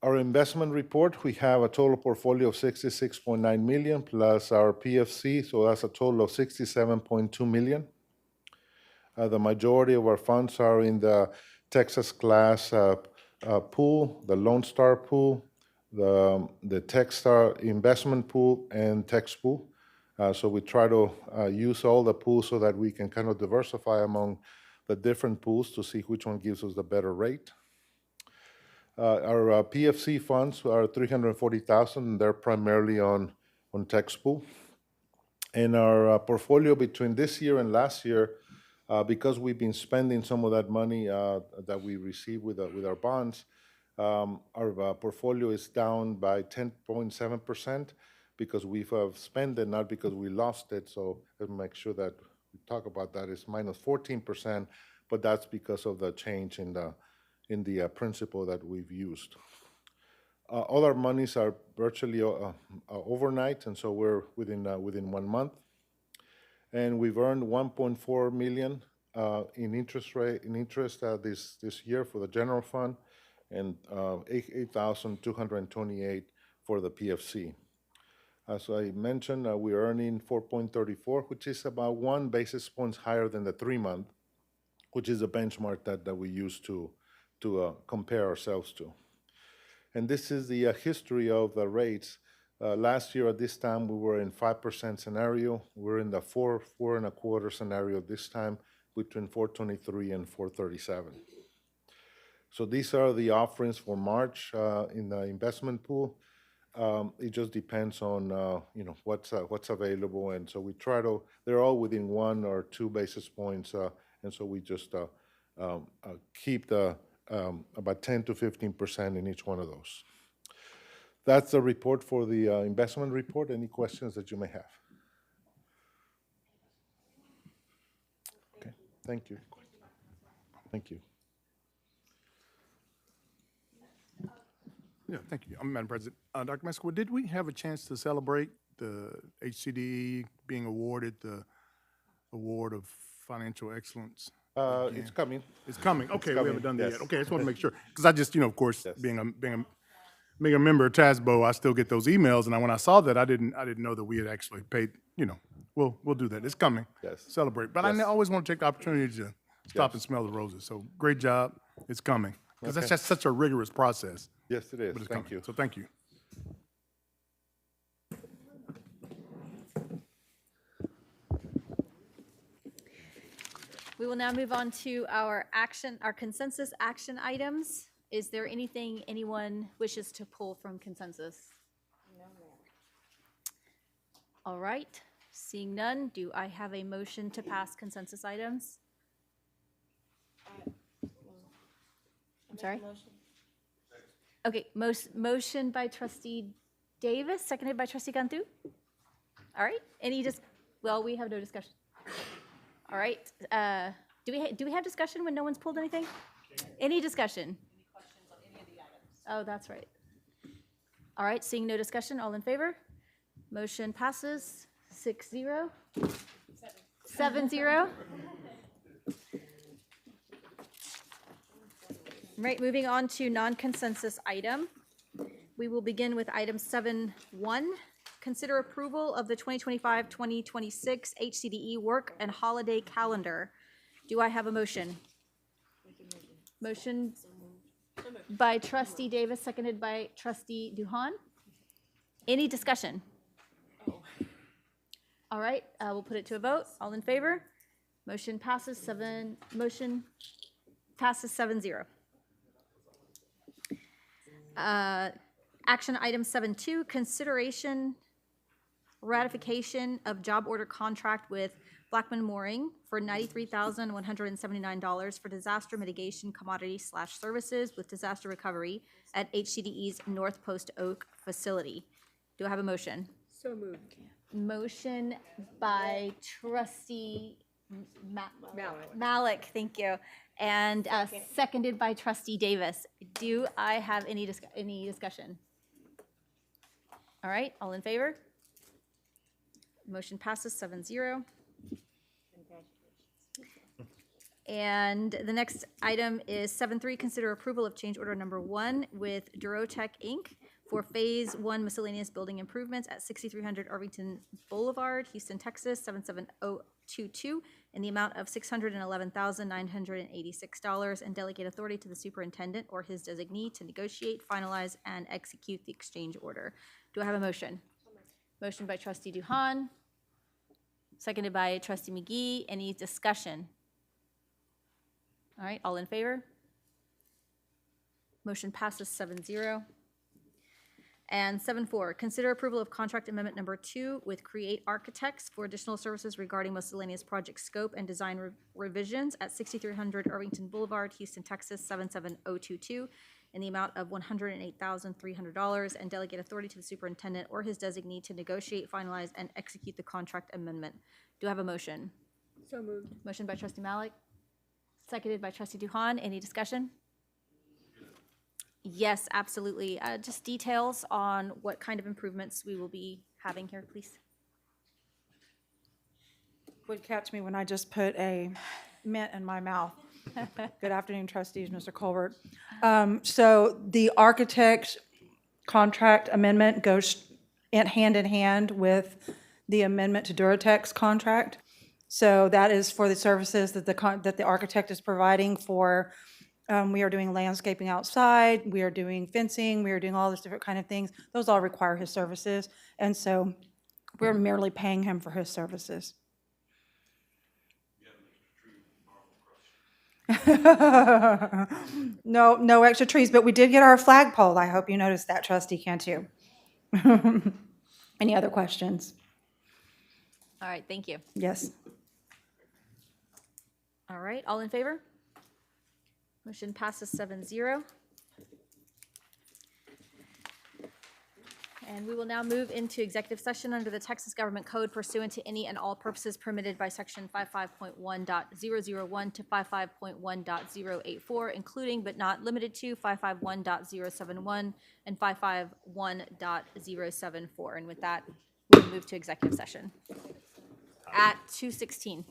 Our investment report, we have a total portfolio of $66.9 million plus our PFC, so that's a total of $67.2 million. The majority of our funds are in the Texas class pool, the Lone Star pool, the Techstar investment pool, and Tex pool. So we try to use all the pools so that we can kind of diversify among the different pools to see which one gives us the better rate. Our PFC funds are $340,000, and they're primarily on Tex pool. And our portfolio between this year and last year, because we've been spending some of that money that we receive with our bonds, our portfolio is down by 10.7% because we've spent it, not because we lost it. So let's make sure that we talk about that. It's minus 14%, but that's because of the change in the principle that we've used. All our monies are virtually overnight, and so we're within 1 month. And we've earned $1.4 million in interest this year for the general fund, and $8,228 for the PFC. As I mentioned, we're earning 4.34, which is about 1 basis point higher than the 3-month, which is a benchmark that we use to compare ourselves to. And this is the history of the rates. Last year at this time, we were in 5% scenario. We're in the 4.25 scenario this time, between 4.23 and 4.37. So these are the offerings for March in the investment pool. It just depends on what's available, and so we try to. They're all within 1 or 2 basis points, and so we just keep the about 10 to 15% in each one of those. That's the report for the investment report. Any questions that you may have? Okay, thank you. Thank you. Yeah, thank you, Madam President. Dr. Mesco, did we have a chance to celebrate the HCDE being awarded the Award of Financial Excellence? It's coming. It's coming. Okay, we haven't done that yes. yet. Okay, I just want to make sure, because I just, of course, being a member of TASBO, I still get those emails, and when I saw that, I didn't know that we had actually paid. We'll do that. It's coming. Yes. Celebrate. But I always want to take the opportunity to stop and smell the roses. So great job. It's coming, because that's just such a rigorous process. Yes, it is. But it's Thank coming. you. So thank you. We will now move on to our consensus action items. Is there anything anyone wishes to pull from consensus? No, ma'am. All right, seeing none, do I have a motion to pass consensus items? I'm sorry? Okay, motion by Trustee Davis, seconded by Trustee Cantu. All right, we have no discussion. All right, do we have discussion when no one's pulled anything? Any discussion? Any questions on any of the items? Oh, that's right. All right, seeing no discussion, all in favor? Motion passes 6-0. 7-0. Right, moving on to non-consensus item. We will begin with item 7.1. Consider approval of the 2025-2026 HCDE work and holiday calendar. Do I have a motion? Motion by trustee Davis, seconded by trustee Duhan. Any discussion? All right, we'll put it to a vote. All in favor? Motion passes 7-0. Action item 7.2, consideration ratification of job order contract with Blackman Mooring for $93,179 for disaster mitigation commodity/services with disaster recovery at HCDE's North Post Oak facility. Do I have a motion? So moved. Motion by trustee Malik, thank you. And seconded by trustee Davis. Do I have any discussion? All right, all in favor? Motion passes 7-0. And the next item is 7.3, consider approval of change order number 1 with Durotech Inc. for Phase 1 miscellaneous building improvements at 6300 Irvington Boulevard, Houston, Texas, 77022, in the amount of $611,986, and delegate authority to the superintendent or his designee to negotiate, finalize, and execute the exchange order. Do I have a motion? Motion by trustee Duhan, seconded by trustee McGee. Any discussion? All right, all in favor? Motion passes 7-0. And 7.4, consider approval of contract amendment number 2 with Create Architects for additional services regarding miscellaneous project scope and design revisions at 6300 Irvington Boulevard, Houston, Texas, 77022, in the amount of $108,300, and delegate authority to the superintendent or his designee to negotiate, finalize, and execute the contract amendment. Do I have a motion? So moved. Motion by trustee Malik, seconded by trustee Duhan. Any discussion? Yes, absolutely. Just details on what kind of improvements we will be having here, please. Would catch me when I just put a mint in my mouth. Good afternoon, trustees, Mr. Colbert. So the architect's contract amendment goes hand in hand with the amendment to Duratech's contract. So that is for the services that the architect is providing for. We are doing landscaping outside, we are doing fencing, we are doing all these different kind of things. Those all require his services. And so we're merely paying him for his services. No extra trees, but we did get our flagpole. I hope you noticed that, trustee Cantu. Any other questions? All right, thank you. Yes. All right, all in favor? Motion passes 7-0. And we will now move into executive session under the Texas Government Code pursuant to any and all purposes permitted by section 55.1.001 to 55.1.084, including but not limited to 551.071 and 551.074. And with that, we'll move to executive session at 2:16.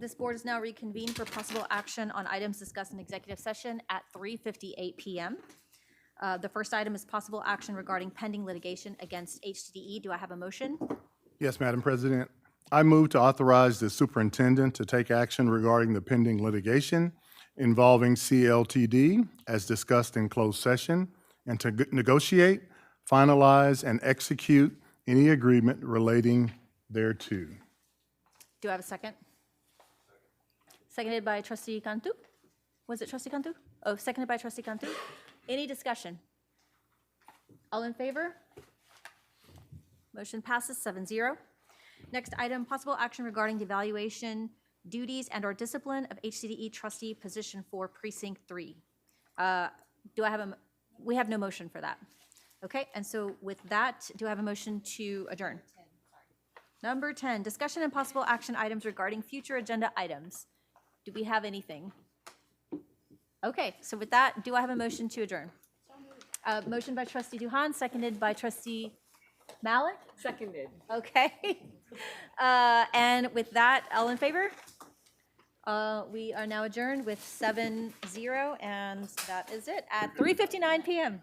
This board is now reconvened for possible action on items discussed in executive session at 3:58 PM. The first item is possible action regarding pending litigation against HCDE. Do I have a motion? Yes, Madam President. I move to authorize the superintendent to take action regarding the pending litigation involving CLTD as discussed in closed session, and to negotiate, finalize, and execute any agreement relating thereto. Do I have a second? Seconded by trustee Cantu? Was it trustee Cantu? Oh, seconded by trustee Cantu. Any discussion? All in favor? Motion passes 7-0. Next item, possible action regarding the evaluation, duties, and/or discipline of HCDE trustee position for precinct 3. Do I have we have no motion for that. Okay, and so with that, do I have a motion to adjourn? Number 10, discussion and possible action items regarding future agenda items. Do we have anything? Okay, so with that, do I have a motion to adjourn? Motion by trustee Duhan, seconded by trustee Malik? Seconded. Okay. And with that, all in favor? We are now adjourned with 7-0, and that is it at 3:59 PM.